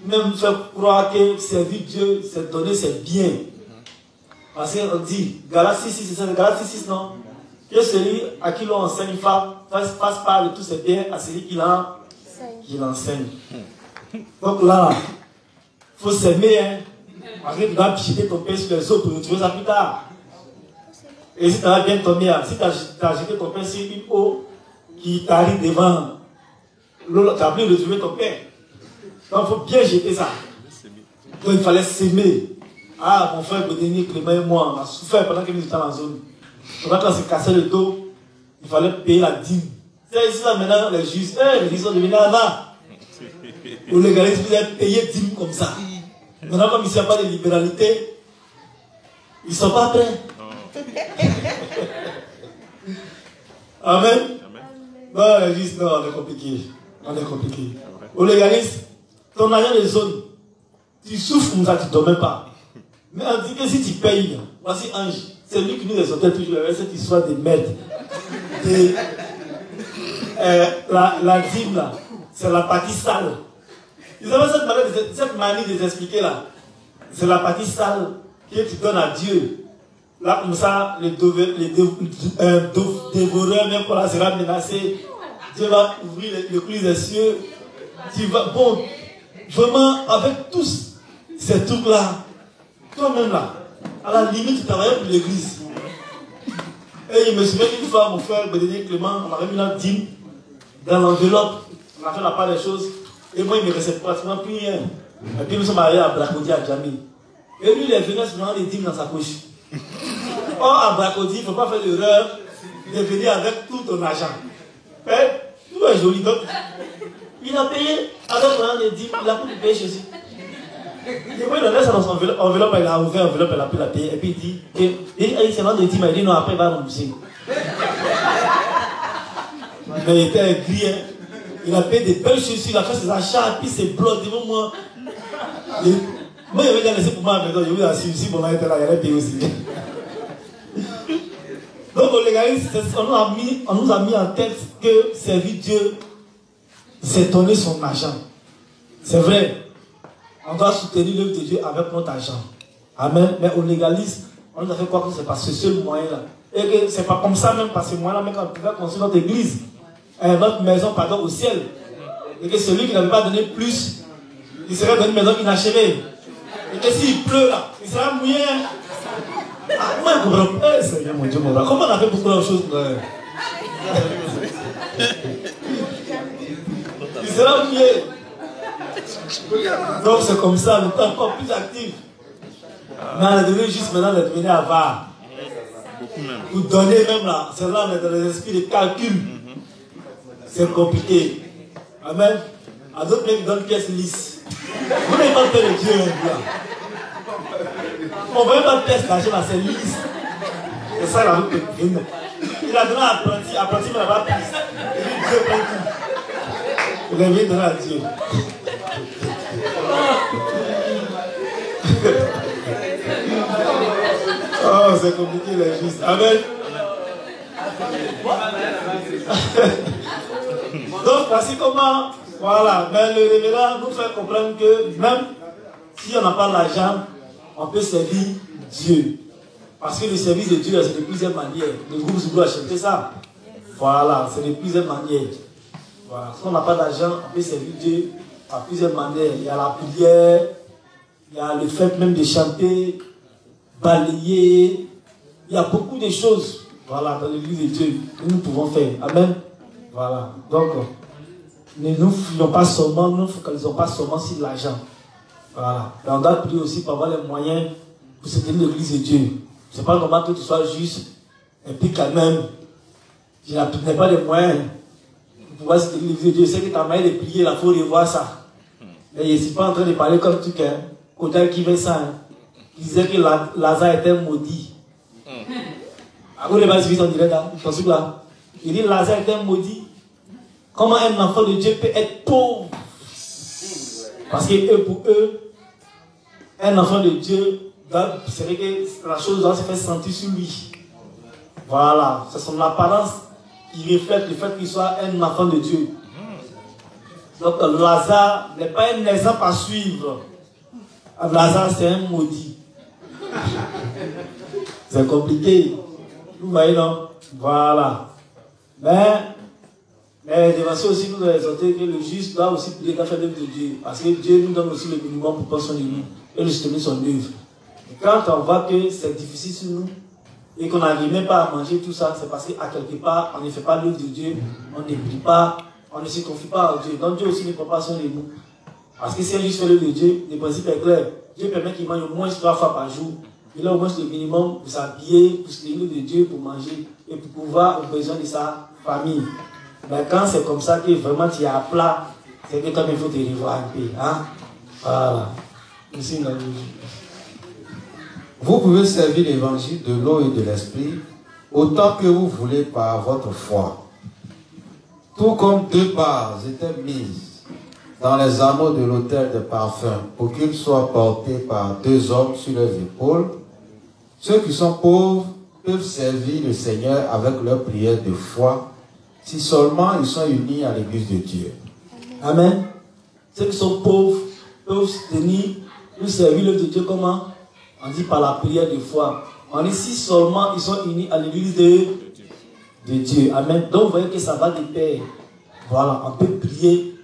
même faire croire que servir Dieu, c'est donner ses biens. Parce qu'on dit, Galates 6, c'est Galates 6, non? Que celui à qui l'on enseigne fasse part de tous ses biens à celui qui l'enseigne. Donc là, il faut s'aimer. Hein? Parce que tu dois jeter ton pain sur les autres pour retrouver ça plus tard. Et si tu as bien tombé, si tu as jeté ton pain sur une eau qui t'arrive devant l'eau, tu n'as plus retrouvé ton pain. Donc il faut bien jeter ça. Donc il fallait s'aimer. Ah, mon frère Bédénier, Clément et moi, on a souffert pendant que nous étions dans la zone. Pendant qu'on s'est cassé le dos, il fallait payer la dîme. C'est ici là maintenant, les juges sont devenus là. Au légalisme, vous avez payé dîme comme ça. Maintenant, comme il n'y a pas de libéralité, ils ne sont pas prêts. Amen. Non, les juges, non, on est compliqué. On est compliqué. Au légalisme, ton agent de zone, tu souffres comme ça, tu ne dors même pas. Mais on dit que si tu payes, voici Ange, c'est lui qui nous exhortait toujours avec cette histoire des maîtres. La dîme là, c'est la partie sale. Ils avaient cette manie de s'expliquer là. C'est la partie sale que tu donnes à Dieu. Là, comme ça, les dévoreurs, même quand là sera menacé, Dieu va ouvrir le clou des cieux. Tu vas, bon, vraiment, avec tous ces trucs-là, toi-même là, à la limite, tu travaillais pour l'église. Et je me souviens qu'une fois, mon frère Bédénier Clément, on avait mis la dîme dans l'enveloppe, on a fait la part des choses, et moi, il me restait pratiquement plus rien. Et puis, nous sommes allés à Bracody, à Djamil. Et lui, il est venu souvent les dîmes dans sa poche. Or, à Bracody, il ne faut pas faire l'erreur de venir avec tout ton argent. Tout est joli, donc, il a payé avec les dîmes, il a pu payer chez lui. Et moi, il a laissé dans son enveloppe, il a ouvert l'enveloppe, il a pu la payer. Et puis il dit, et c'est l'un des dîmes, il dit non, après il va rembourser. Mais il était aigri, hein. Il a payé des belles chaussures, il a fait ses achats, et puis ses blocs devant moi. Moi, il avait déjà laissé pour moi à la maison, je vous assure, si mon mari était là, il allait payer aussi. Donc, au légalisme, on nous a mis en tête que servir Dieu, c'est donner son argent. C'est vrai. On doit soutenir l'œuvre de Dieu avec notre argent. Amen. Mais au légalisme, on nous a fait croire que c'est pas ce seul moyen-là. Et que c'est pas comme ça même, par ce moyen-là, mais quand on pouvait construire notre église, notre maison, pardon, au ciel. Et que celui qui n'avait pas donné plus, il serait dans une maison inachevée. Et que s'il pleut là, il sera mouillé. Ah, moi, je comprends pas. Seigneur mon Dieu, mon Dieu. Comment on a fait beaucoup de choses? Il sera mouillé. Donc c'est comme ça, on est encore plus actif. Mais on est devenu juste maintenant, on est devenu avare. Pour donner même là, c'est là on est dans les esprits de calcul. C'est compliqué. Amen. À d'autres pays qui donnent pièces lisses. Vous n'avez pas fait le Dieu là. On ne veut pas de pièces d'argent là, c'est lisse. C'est ça la route de Dieu. Il a donné à apprenti, mais il n'a pas pris. Il dit Dieu prend tout. Il a bien donné à Dieu. Oh, c'est compliqué les justes. Amen. Donc, voici comment, voilà, mais le révérend nous fait comprendre que même si on n'a pas l'argent, on peut servir Dieu. Parce que le service de Dieu, c'est de plusieurs manières. Le groupe Zoulou a chanté ça. Voilà, c'est de plusieurs manières. Voilà. Si on n'a pas d'argent, on peut servir Dieu à plusieurs manières. Il y a la prière, il y a le fait même de chanter, balayer. Il y a beaucoup de choses, voilà, dans l'église de Dieu que nous pouvons faire. Amen. Voilà. Donc, ne nous fuyons pas seulement, ne nous focalisons pas seulement sur l'argent. Voilà. Mais on doit prier aussi pour avoir les moyens pour soutenir l'église de Dieu. Ce n'est pas normal que tu sois juste, et puis quand même, je n'ai pas les moyens pour pouvoir soutenir l'église de Dieu. Je sais que ta manière de prier, il faut revoir ça. Mais je ne suis pas en train de parler comme tu qu'un côté qui veut ça. Hein. Il disait que Lazare était maudit. Vous les bases on dirait là, là. Il dit Lazare était maudit. Comment un enfant de Dieu peut être pauvre? Parce que pour eux, un enfant de Dieu, c'est vrai que la chose doit se faire sentir sur lui. Voilà, c'est son apparence qui reflète le fait qu'il soit un enfant de Dieu. Donc Lazare n'est pas un exemple à suivre. Lazare c'est un maudit. C'est compliqué. Vous voyez non? Voilà. Mais devant ça aussi, nous devons exhorter que le juste doit aussi prier dans l'œuvre de Dieu. Parce que Dieu nous donne aussi le minimum pour prendre son œuvre et le soutenir son œuvre. Et quand on voit que c'est difficile sur nous et qu'on n'arrive même pas à manger tout ça, c'est parce qu'à quelque part, on ne fait pas l'œuvre de Dieu, on ne prie pas, on ne se confie pas à Dieu. Donc Dieu aussi ne prend pas soin de nous. Parce que si un juste fait l'œuvre de Dieu, le principe est clair. Dieu permet qu'il mange au moins 3 fois par jour. Il a au moins le minimum pour s'habiller, pour se lever de Dieu, pour manger et pour pouvoir aux besoins de sa famille. Mais quand c'est comme ça que vraiment tu es à plat, c'est que toi il faut te revoir un peu. Hein? Voilà. Ici, vous pouvez servir l'évangile de l'eau et de l'esprit autant que vous voulez par votre foi. Tout comme 2 barres étaient mises dans les anneaux de l'autel de parfum pour qu'ils soient portés par 2 hommes sur leurs épaules, ceux qui sont pauvres peuvent servir le Seigneur avec leur prière de foi si seulement ils sont unis à l'église de Dieu. Amen. Ceux qui sont pauvres peuvent se tenir, peuvent servir l'œuvre de Dieu comment? On dit par la prière de foi. On dit si seulement ils sont unis à l'église de Dieu. Amen. Donc vous voyez que ça va de pair. Voilà, on peut prier.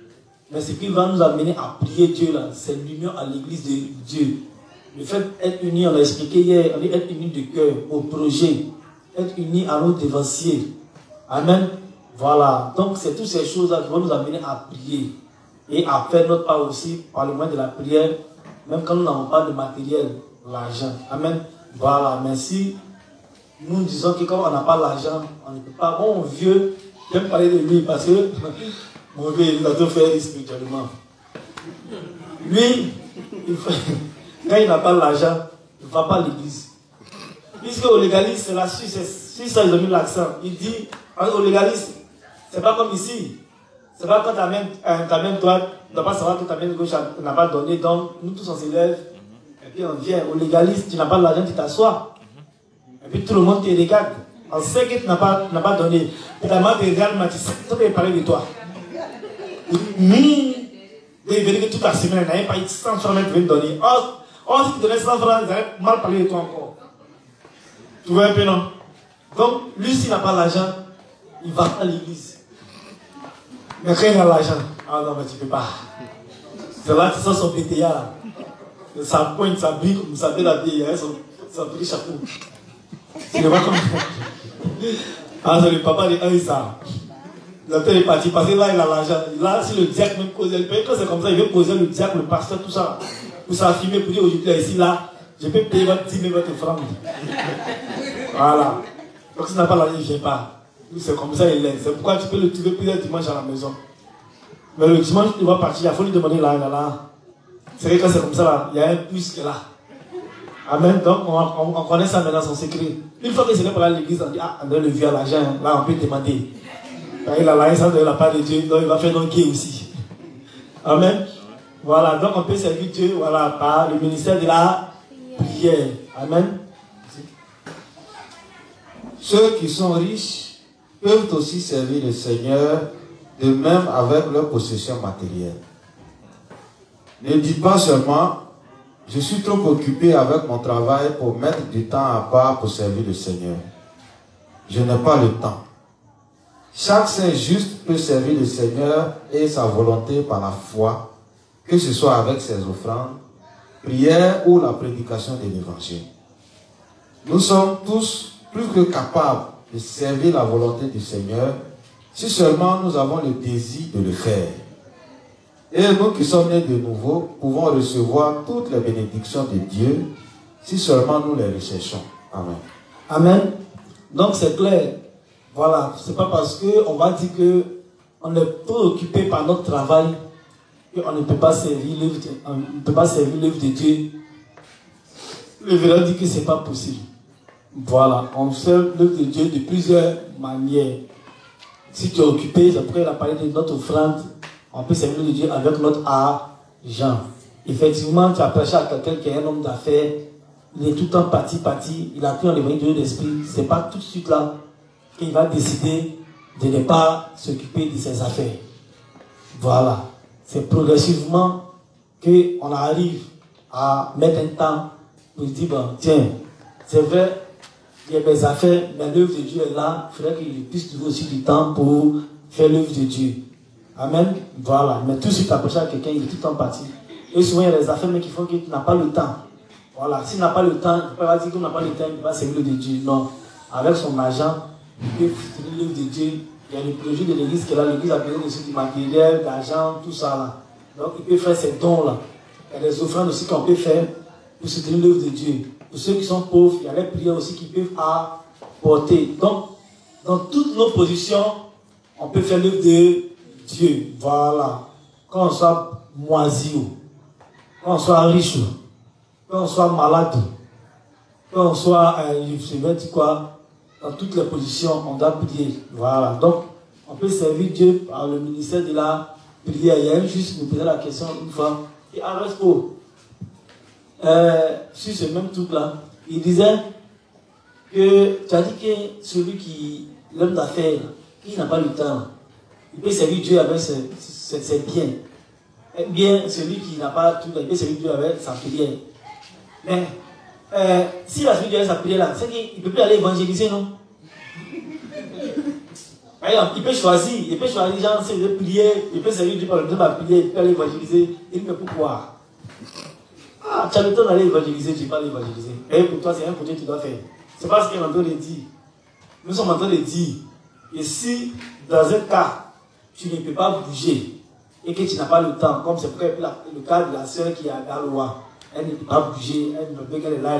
Mais ce qui va nous amener à prier Dieu là, c'est l'union à l'église de Dieu. Le fait d'être unis, on l'a expliqué hier, on dit être unis de cœur, au projet, être unis à nos dévanciers. Amen. Voilà. Donc c'est toutes ces choses-là qui vont nous amener à prier. Et à faire notre part aussi par le moyen de la prière, même quand nous n'avons pas de matériel, l'argent. Amen. Voilà. Mais si nous disons que comme on n'a pas l'argent, on ne peut pas. Mon vieux, j'aime parler de lui parce que mon vieux, il a tout fait spirituellement. Lui, quand il n'a pas l'argent, il ne va pas à l'église. Puisque au légaliste, c'est la Suisse, c'est ça ils ont mis l'accent. Il dit, au légaliste, c'est pas comme ici. C'est pas quand ta main droite, tu ne dois pas savoir que ta main gauche n'a pas donné, donc nous tous on s'élève, et puis on vient. Au légaliste, tu n'as pas l'argent, tu t'assois. Et puis tout le monde te regarde. On sait que tu n'as pas donné. Et ta main te regarde, mais tu sais que tu peux parler de toi. Il veut que toute la semaine, il n'a pas eu 100 francs pour me donner. Oh, si tu donnais 100 francs, ils allaient mal parler de toi encore. Tu vois un peu, non? Donc, lui, s'il n'a pas l'argent, il va à l'église. Mais quand il a l'argent, ah non, mais tu ne peux pas. C'est là que tu sens son PTA là. Ça pointe, ça brille comme ça, la vieille, son petit chapeau. Tu le vois comme ah, c'est le papa de Aïssa. Le père est parti parce que là, il a l'argent. Là, si le diacre même cause, quand c'est comme ça, il veut poser le diacre, le pasteur, tout ça, pour s'affirmer, pour dire aujourd'hui, ici, là, je peux payer votre 10 000, votre franc. Voilà. Donc, s'il n'a pas l'argent, il ne vient pas. C'est comme ça, il est. C'est pourquoi tu peux le trouver plusieurs dimanches à la maison. Mais le dimanche, il va partir, il faut lui demander là. C'est vrai que quand c'est comme ça, là, il y a un plus que là. Amen. Donc, on connaît ça maintenant, son secret. Une fois que c'est là pour aller à l'église, on dit, ah, on doit le vieux à l'argent. Là, on peut demander. Quand il a l'argent de la part de Dieu, donc il va faire nos guets aussi. Amen. Voilà. Donc, on peut servir Dieu, voilà, par le ministère de la prière. Amen. Ceux qui sont riches peuvent aussi servir le Seigneur, de même avec leurs possessions matérielles. Ne dites pas seulement, je suis trop occupé avec mon travail pour mettre du temps à part pour servir le Seigneur. Je n'ai pas le temps. Chaque saint juste peut servir le Seigneur et sa volonté par la foi, que ce soit avec ses offrandes, prières ou la prédication de l'Évangile. Nous sommes tous plus que capables de servir la volonté du Seigneur si seulement nous avons le désir de le faire. Et nous qui sommes nés de nouveau pouvons recevoir toutes les bénédictions de Dieu si seulement nous les recherchons. Amen. Amen. Donc c'est clair. Voilà. C'est pas parce qu'on va dire qu'on est préoccupé par notre travail qu'on ne peut pas servir l'œuvre de Dieu. Le verset dit que ce n'est pas possible. Voilà. On sert l'œuvre de Dieu de plusieurs manières. Si tu es occupé, après il a parlé de notre offrande, on peut servir de Dieu avec notre argent. Effectivement, tu as prêché à quelqu'un qui est un homme d'affaires, il est tout le temps parti, il a pris en l'évangile de l'esprit. Ce n'est pas tout de suite là qu'il va décider de ne pas s'occuper de ses affaires. Voilà. C'est progressivement qu'on arrive à mettre un temps pour dire, bon, tiens, c'est vrai, il y a mes affaires, mais l'œuvre de Dieu est là, il faudrait qu'il puisse trouver aussi du temps pour faire l'œuvre de Dieu. Amen. Voilà. Mais tout de suite, approcher à quelqu'un, il est tout le temps parti. Et souvent, il y a des affaires mais qui font qu'il n'a pas le temps. Voilà. S'il n'a pas le temps, il ne peut pas dire qu'il n'a pas le temps, il ne peut pas servir l'œuvre de Dieu. Non. Avec son argent, il peut soutenir l'œuvre de Dieu. Il y a le projet de l'église qui est là. L'église a besoin de du matériel, d'argent, tout ça là. Donc il peut faire ces dons-là. Il y a des offrandes aussi qu'on peut faire pour soutenir l'œuvre de Dieu. Pour ceux qui sont pauvres, il y a les prières aussi qui peuvent apporter. Donc, dans toutes nos positions, on peut faire l'œuvre de Dieu. Voilà. Quand on soit moisi, quand on soit riche, quand on soit malade, quand on soit, je vais dire quoi, dans toutes les positions, on doit prier. Voilà. Donc, on peut servir Dieu par le ministère de la prière. Il y a un juste me posait la question une fois. Et à Respo, sur ce même truc-là, il disait que tu as dit que celui qui, l'homme d'affaires, qui n'a pas le temps, il peut servir Dieu avec ses biens. Et bien, celui qui n'a pas tout, il peut servir Dieu avec sa prière. Mais, s'il a servi Dieu avec sa prière là, c'est qu'il ne peut plus aller évangéliser, non? Par exemple, il peut choisir, genre, s'il veut prier, il peut servir Dieu par le temps de la prière, il peut aller évangéliser, il peut pourquoi? Ah, tu as le temps d'aller évangéliser, tu ne peux pas aller évangéliser. Et pour toi, c'est un projet que tu dois faire. C'est pas ce qu'il est en train de dire. Nous sommes en train de dire, et si, dans un cas, tu ne peux pas bouger, et que tu n'as pas le temps, comme c'est le cas de la sœur qui est à Galois, elle ne peut pas bouger, elle ne peut qu'elle est là,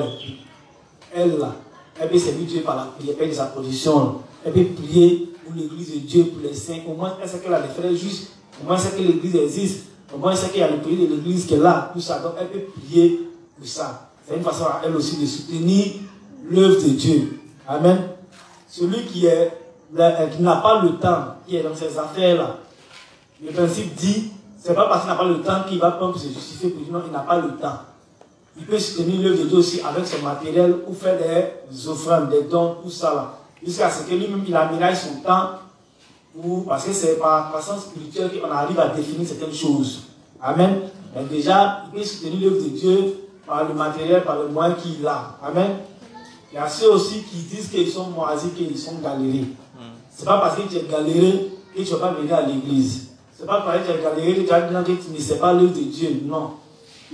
elle là, elle peut servir Dieu par la prière, elle peut de sa position, elle peut prier pour l'église de Dieu, pour les saints, au moins elle sait qu'elle a des frères justes, au moins elle sait que l'église existe, au moins elle sait qu'il y a le prier de l'église qui est là, tout ça, donc elle peut prier pour ça. C'est une façon à elle aussi de soutenir l'œuvre de Dieu. Amen. Celui qui n'a pas le temps, qui est dans ces affaires-là, le principe dit, c'est pas parce qu'il n'a pas le temps qu'il va prendre se justifier pour dire non, il n'a pas le temps. Il peut soutenir l'œuvre de Dieu aussi avec son matériel ou faire des offrandes, des dons, tout ça là. Jusqu'à ce que lui-même il aménage son temps, parce que c'est par façon spirituelle qu'on arrive à définir certaines choses. Amen. Mais déjà, il peut soutenir l'œuvre de Dieu par le matériel, par le moyen qu'il a. Amen. Il y a ceux aussi qui disent qu'ils sont moisis, qu'ils sont galérés. C'est pas parce que tu es galéré que tu ne vas pas venir à l'église. C'est pas parce que tu es galéré que tu vas dire que tu ne sais pas l'œuvre de Dieu. Non.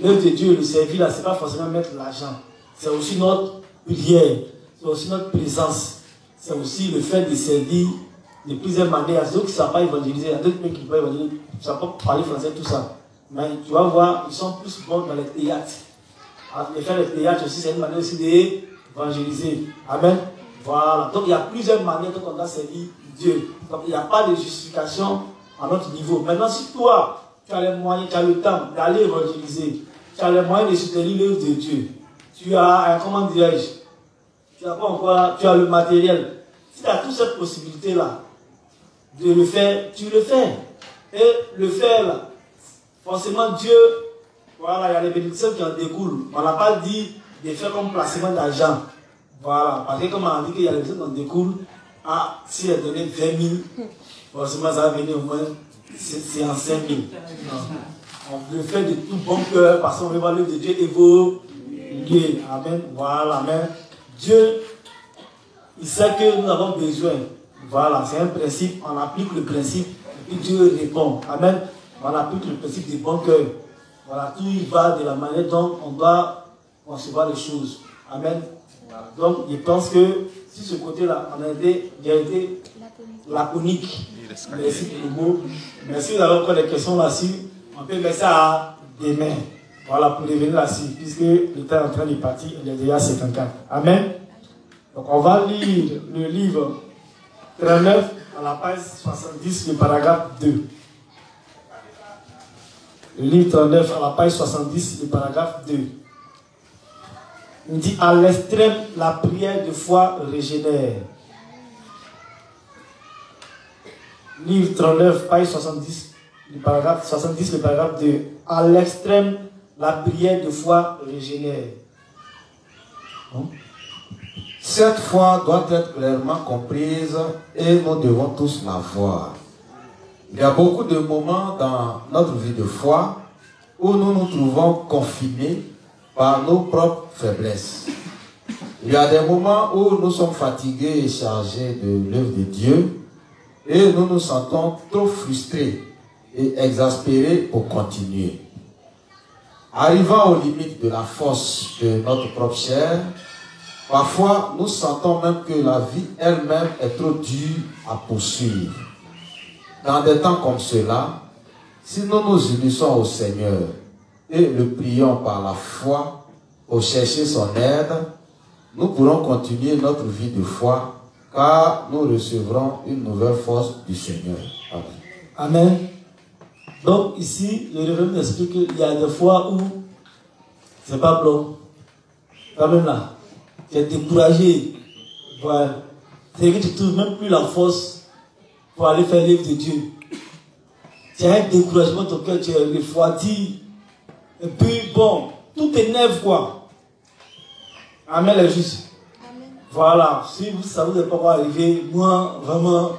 L'œuvre de Dieu, le servir là, ce n'est pas forcément mettre l'argent. C'est aussi notre prière. C'est aussi notre présence. C'est aussi le fait de servir de plusieurs manières. Il y a ceux qui ne savent pas évangéliser, il y a d'autres qui ne peuvent pas évangéliser, qui ne savent pas parler français, tout ça. Mais tu vas voir, ils sont plus bons dans les théâtres. Les faire les théâtres aussi, c'est une manière aussi d'évangéliser. Amen. Voilà. Donc il y a plusieurs manières dont on doit servir Dieu. Donc il n'y a pas de justification à notre niveau. Maintenant, si toi, tu as les moyens, tu as le temps d'aller évangéliser, tu as les moyens de soutenir l'œuvre de Dieu, tu as, comment dirais-je, tu as pas encore, tu as le matériel. Si tu as toute cette possibilité-là de le faire, tu le fais. Et le faire là, forcément Dieu, voilà, il y a les bénédictions qui en découlent. On n'a pas dit de faire comme placement d'argent. Voilà, parce que comme on a dit qu'il y a les bénédictions qui en découlent, ah, si elle donnait 20 000, forcément ça va venir au moins, c'est en 5 000. On le fait de tout bon cœur, parce qu'on veut voir l'œuvre de Dieu évoluer. Amen. Voilà, amen. Dieu, il sait que nous avons besoin. Voilà, c'est un principe, on applique le principe, et puis Dieu répond. Amen. On applique le principe du bon cœur. Voilà, tout il va de la manière dont on doit concevoir les choses. Amen. Donc, je pense que, sur ce côté-là, on a été laconique. Merci pour le mot. Mais si vous avez encore des questions là-dessus, on peut mettre ça à demain. Voilà, pour revenir là-dessus, puisque le temps est en train de partir, il est déjà 54. Amen. Donc, on va lire le livre 39 à la page 70, le paragraphe 2. Le livre 39 à la page 70, le paragraphe 2. Il dit, à l'extrême, la prière de foi régénère. Livre 39, page 70, le paragraphe 2. À l'extrême, la prière de foi régénère. Cette foi doit être clairement comprise et nous devons tous la voir. Il y a beaucoup de moments dans notre vie de foi où nous nous trouvons confinés par nos propres faiblesses. Il y a des moments où nous sommes fatigués et chargés de l'œuvre de Dieu et nous nous sentons trop frustrés et exaspérés pour continuer. Arrivant aux limites de la force de notre propre chair, parfois nous sentons même que la vie elle-même est trop dure à poursuivre. Dans des temps comme cela, Si nous nous unissons au Seigneur et le prions par la foi pour chercher son aide, nous pourrons continuer notre vie de foi car nous recevrons une nouvelle force du Seigneur. Amen. Amen. Donc ici, le révérend nous explique qu'il y a des fois où c'est pas bon. Quand même là, tu es découragé. Voilà. C'est-à-dire que tu ne trouves même plus la force pour aller faire l'œuvre de Dieu. Tu as un découragement dans ton cœur, tu es refroidi. Et puis bon, tout t'énerve quoi. Amen les justes. Voilà, si vous savez de pas quoi arriver, moi vraiment,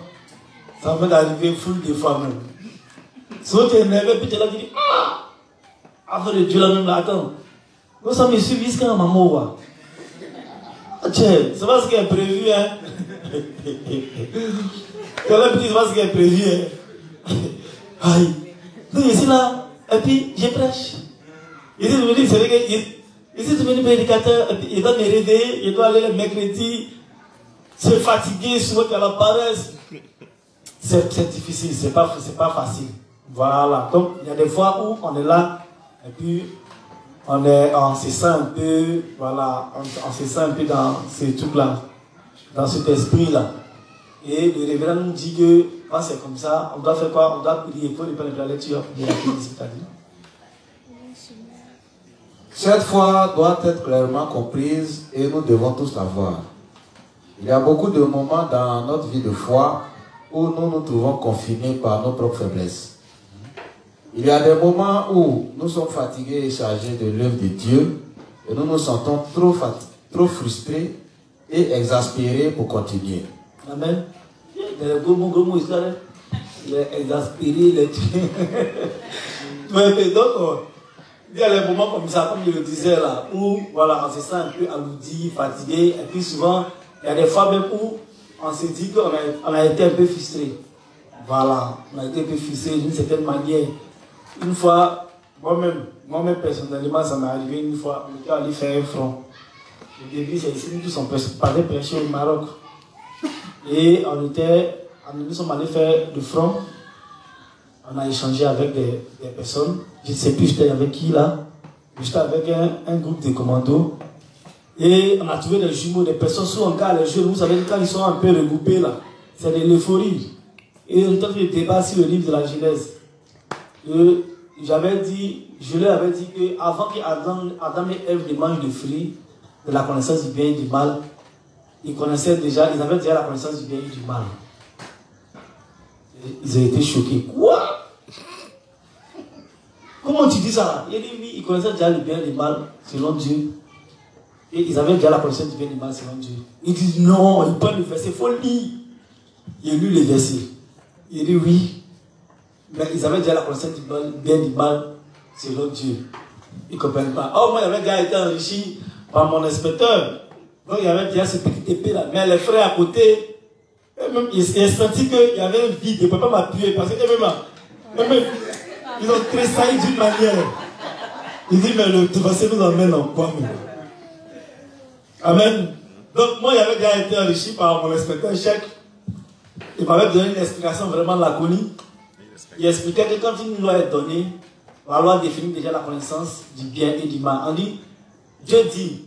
ça va m'arriver full de fois même. Si tu es énervé, puis tu es là, tu dis, ah! Après le Dieu là même là, attends. Nous sommes ici jusqu'à un maman. Tiens, c'est pas ce qui est prévu, hein. Quelqu'un dit, c'est pas ce qui est prévu, hein. Aïe. Donc ici là, et puis je prêche. Ici, je me dis, c'est vrai que ici, je suis devenu prédicateur, et puis il doit me réveiller, il doit aller le mercredi, se fatiguer, souvent qu'à la paresse. C'est difficile, c'est pas facile. Voilà. Donc, il y a des fois où on est là, et puis on se sent un peu, voilà, on se sent un peu dans ces trucs-là, dans cet esprit-là. Et le révérend nous dit que, quand c'est comme ça, on doit faire quoi? On doit prier. Il faut lui prendre la lecture de la c'est-à-dire. Cette foi doit être clairement comprise et nous devons tous la voir. Il y a beaucoup de moments dans notre vie de foi où nous nous trouvons confinés par nos propres faiblesses. Il y a des moments où nous sommes fatigués et chargés de l'œuvre de Dieu et nous nous sentons trop frustrés et exaspérés pour continuer. Amen. Les gros mots, les exaspérés, les tués. Donc, il y a des moments comme ça, comme je le disais là, où voilà, on se sent un peu alourdi, fatigué, et puis souvent, il y a des fois même où on se dit qu'on a été un peu frustré. Voilà, on a été un peu frustré d'une certaine manière. Une fois, moi-même personnellement, ça m'est arrivé une fois, on était allé faire un front. Au début, c'est ici, nous tous on parlait prêcher au Maroc. Et nous sommes allés faire le front. On a échangé avec des personnes. Je ne sais plus j'étais avec qui là. J'étais avec un groupe de commandos. Et on a trouvé des jumeaux, des personnes sous un cas, les jeunes, vous savez, quand ils sont un peu regroupés là, c'est de l'euphorie. Et on a fait le débat sur le livre de la Genèse. Je leur avais dit qu'avant qu'Adam et Ève ne mangent le fruit de la connaissance du bien et du mal, ils avaient déjà la connaissance du bien et du mal. Et ils ont été choqués. Quoi? Comment tu dis ça? Il dit oui, ils connaissaient déjà le bien et le mal selon Dieu. Et ils avaient déjà la connaissance du bien et du mal selon Dieu. Ils disent non, ils prennent le verset, il faut lire. Il lu le verset. Il dit oui, mais ils avaient déjà la connaissance du bien et du mal selon Dieu. Ils ne comprennent pas. Oh, moi, j'avais déjà été enrichi par mon inspecteur. Donc, il y avait déjà ce petit épée là. Mais les frères à côté, même, ils ont senti qu'il y avait un vide. Ils ne pouvaient pas m'appuyer parce que même, ils ont tressailli d'une manière. Ils disent, mais le verset nous emmène en quoi? Amen. Donc, moi, j'avais déjà été enrichi par mon inspecteur chef. Il m'avait donné une explication vraiment laconique. Il expliquait que quand une loi est donnée, la loi définit déjà la connaissance du bien et du mal. On dit, Dieu dit,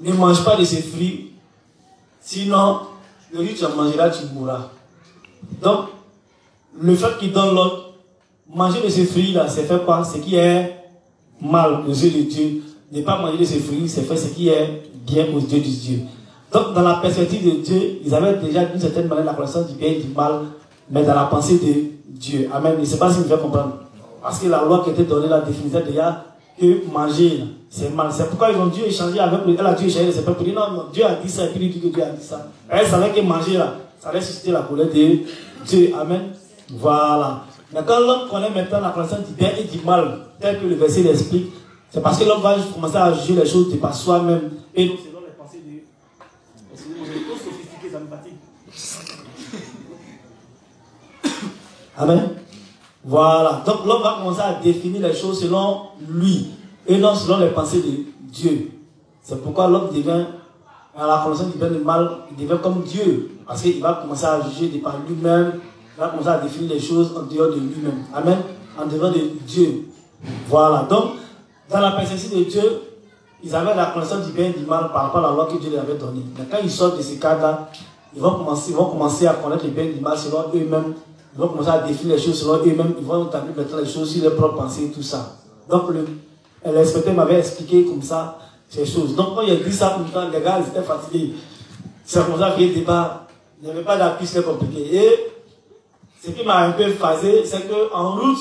ne mange pas de ces fruits, sinon, le jour où tu en mangeras, tu mourras. Donc, le fait qu'il donne l'ordre, manger de ces fruits-là, c'est faire quoi? Ce qui est mal aux yeux de Dieu. Ne pas manger de ces fruits, c'est faire ce qui est bien aux yeux de Dieu. Donc, dans la perspective de Dieu, ils avaient déjà d'une certaine manière la connaissance du bien et du mal, mais dans la pensée de Dieu. Amen. Je ne sais pas si vous me faites comprendre. Parce que la loi qui était donnée là définissait déjà que manger, c'est mal. C'est pourquoi ils ont dû échanger avec lui. Elle a dû échanger de ses peuples pour dire non, Dieu a dit ça, et puis il dit que Dieu a dit ça. Elle savait que manger là, ça allait susciter la colère de Dieu. Amen. Voilà. Mais quand l'homme connaît maintenant la connaissance du bien et du mal, tel que le verset l'explique, c'est parce que l'homme va commencer à juger les choses de par soi-même. Et donc, selon les pensées de Dieu. Trop sophistiqué, ça me fatigue. Amen. Voilà. Donc l'homme va commencer à définir les choses selon lui et non selon les pensées de Dieu. C'est pourquoi l'homme devient, à la connaissance du bien et du mal, il devient comme Dieu. Parce qu'il va commencer à juger de par lui-même, il va commencer à définir les choses en dehors de lui-même. Amen. en devant de Dieu. Voilà. Donc, dans la perspective de Dieu, ils avaient la connaissance du bien et du mal par rapport à la loi que Dieu leur avait donnée. Mais quand ils sortent de ces cadres-là, ils vont commencer à connaître le bien et du mal selon eux-mêmes. Ils vont commencer à définir les choses selon eux-mêmes. Ils vont établir maintenant les choses sur leurs propres pensées et tout ça. Donc, l'inspecteur m'avait expliqué comme ça ces choses. Donc, quand il a dit ça, tout le temps, les gars, ils étaient fatigués. C'est comme ça qu'il y a débat. Il n'y avait pas d'appui, c'était compliqué. Et ce qui m'a un peu phasé, c'est qu'en route,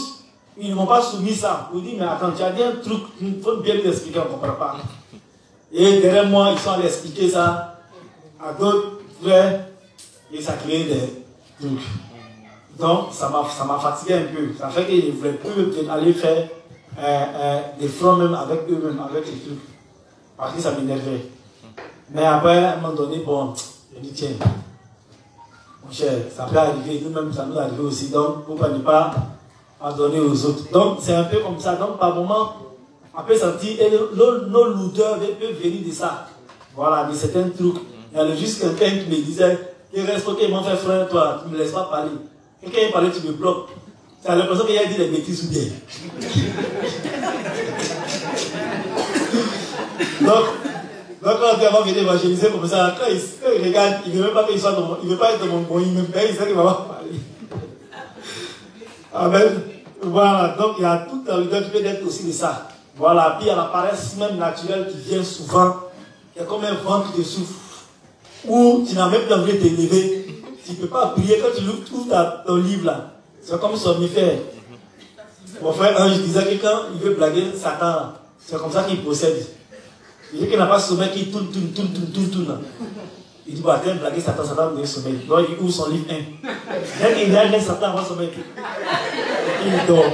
ils ne m'ont pas soumis ça. Ils m'ont dit, mais attends, tu as dit un truc, il faut bien l'expliquer, on ne comprend pas. Et derrière moi, ils sont allés expliquer ça à d'autres frères et ça crée des trucs. Donc, ça m'a fatigué un peu. Ça fait qu'ils ne voulaient plus aller faire des fronts même avec eux-mêmes, avec les trucs. Parce que ça m'énervait. Mais après, à un moment donné, bon, je dis, tiens, mon cher, ça peut arriver, nous-mêmes, ça nous arrive aussi. Donc, pourquoi ne pas donner aux autres? Donc, c'est un peu comme ça. Donc, par moment, on peut sentir, et nos lourdeurs peuvent venir de ça. Voilà, de certains trucs. Il y a juste quelqu'un qui me disait, il reste ok, mon frère, toi, tu ne me laisses pas parler. Quelqu'un qui parlait, tu me bloques. C'est l'impression qu'il a dit des bêtises ou bien. Donc, quand on vient évangéliser comme ça, quand il regarde, il ne veut même pas qu'il soit dans mon, il ne veut pas être dans mon coin, il sait qu'il ne va pas parler. Amen. Voilà, donc il y a toute la leader qui peut être aussi de ça. Voilà, puis il y a la paresse même naturelle qui vient souvent. Il y a comme un vent qui te souffle. Ou tu n'as même plus envie de t'élever. Tu ne peux pas prier quand tu trouves ton livre là. C'est comme somnifère. Mon frère Ange disait que quand il veut blaguer Satan, c'est comme ça qu'il procède. Il dit qu'il n'a pas sommeil, qu'il tourne. Il dit, bah, tiens, blaguer Satan, Satan me donne sommeil. Donc il ouvre son livre 1. Dès qu'il regarde Satan avant sommeil, il dort.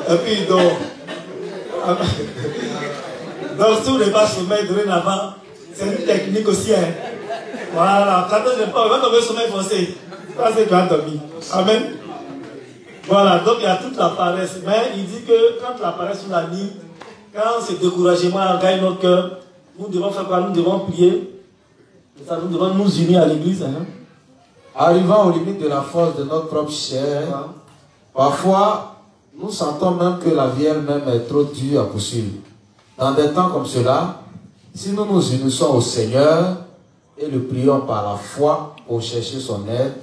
Et puis il dort. Donc si vous n'avez pas sommeil dorénavant, c'est une technique aussi. Hein. Voilà, quand on n'est pas, on va tomber sommeil forcé. Ça c'est quand dormir. Amen. Voilà, donc il y a toute la paresse. Mais il dit que quand la paresse nous anime, quand ce découragement gagne notre cœur, nous devons faire quoi? Nous devons prier. Nous devons nous unir à l'église. Hein. Arrivant aux limites de la force de notre propre chair, parfois nous sentons même que la vie elle-même est trop dure à poursuivre. Dans des temps comme cela, si nous nous unissons au Seigneur et le prions par la foi pour chercher son aide,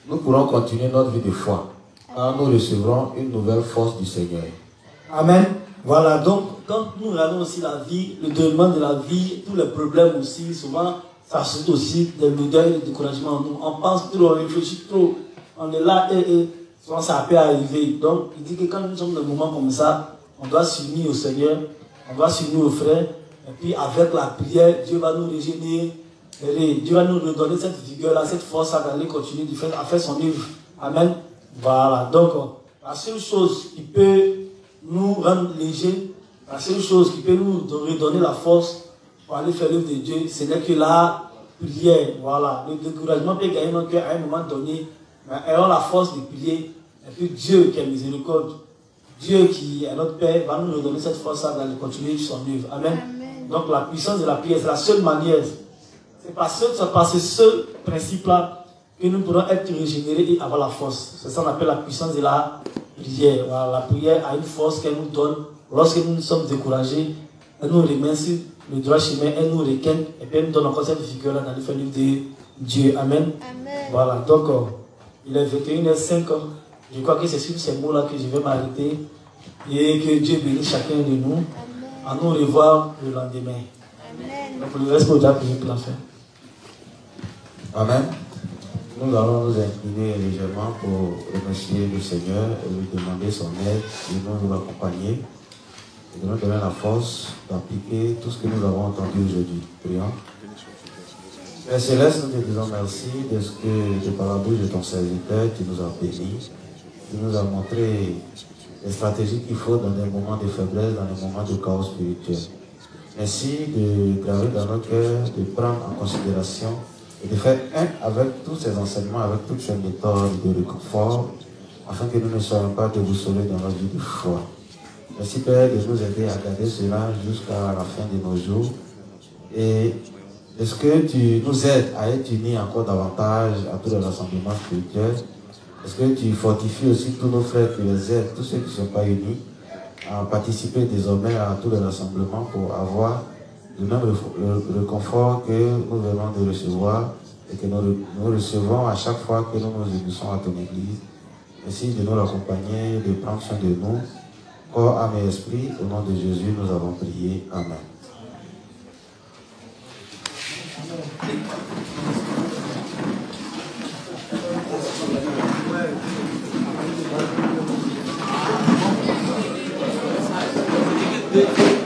nous pourrons continuer notre vie de foi. Car nous recevrons une nouvelle force du Seigneur. Amen. Voilà, donc quand nous regardons aussi la vie, le déroulement de la vie, tous les problèmes aussi, souvent, ça suscite aussi des lourdeurs et des découragements en nous. On pense trop, on réfléchit trop, on est là et souvent ça peut arriver. Donc il dit que quand nous sommes dans des moments comme ça, on doit s'unir au Seigneur, on doit s'unir aux frères, et puis avec la prière, Dieu va nous régénérer, Dieu va nous redonner cette vigueur-là, cette force-là d'aller continuer à faire son œuvre. Amen. Voilà, donc la seule chose qui peut nous rendre légers, la seule chose qui peut nous redonner la force pour aller faire l'œuvre de Dieu, ce n'est que la prière. Voilà, le découragement peut gagner notre cœur à un moment donné, mais ayons la force de prier, et puis Dieu qui est miséricorde, Dieu qui est notre Père, va nous redonner cette force-là d'aller continuer son œuvre. Amen. Amen. Donc la puissance de la prière, c'est la seule manière. C'est par ce seul principe-là que nous pourrons être régénérés et avoir la force. C'est ça qu'on appelle la puissance de la prière. Voilà, la prière a une force qu'elle nous donne lorsque nous sommes découragés. Elle nous remet sur le droit chemin, elle nous requête et puis elle nous donne encore cette figure-là dans le fait de Dieu. Amen. Amen. Voilà, donc il est 21h05. Je crois que c'est sur ces mots-là que je vais m'arrêter et que Dieu bénisse chacun de nous. Amen. À nous revoir le lendemain. Amen. Donc le reste, on va prier pour la fin. Amen. Nous allons nous incliner légèrement pour remercier le Seigneur et lui demander son aide et nous accompagner et de nous donner la force d'appliquer tout ce que nous avons entendu aujourd'hui. Prions. Père Céleste, nous te disons merci de ce que, par la bouche de ton serviteur, tu nous as bénis, tu nous as montré les stratégies qu'il faut dans des moments de faiblesse, dans des moments de chaos spirituel. Merci de graver dans nos cœurs, de prendre en considération et de faire un avec tous ces enseignements, avec toutes ces méthodes de réconfort, afin que nous ne soyons pas déboussolés dans notre vie de foi. Merci Père de nous aider à garder cela jusqu'à la fin de nos jours. Et est-ce que tu nous aides à être unis encore davantage à tous les rassemblements spirituels, Est-ce que tu fortifies aussi tous nos frères PSL, tous ceux qui ne sont pas unis, à participer désormais à tous les rassemblements pour avoir le même réconfort que nous venons de recevoir et que nous recevons à chaque fois que nous nous unissons à ton église. Merci de nous accompagner, de prendre soin de nous. Corps, âme et esprit, au nom de Jésus, nous avons prié. Amen. Deuxième.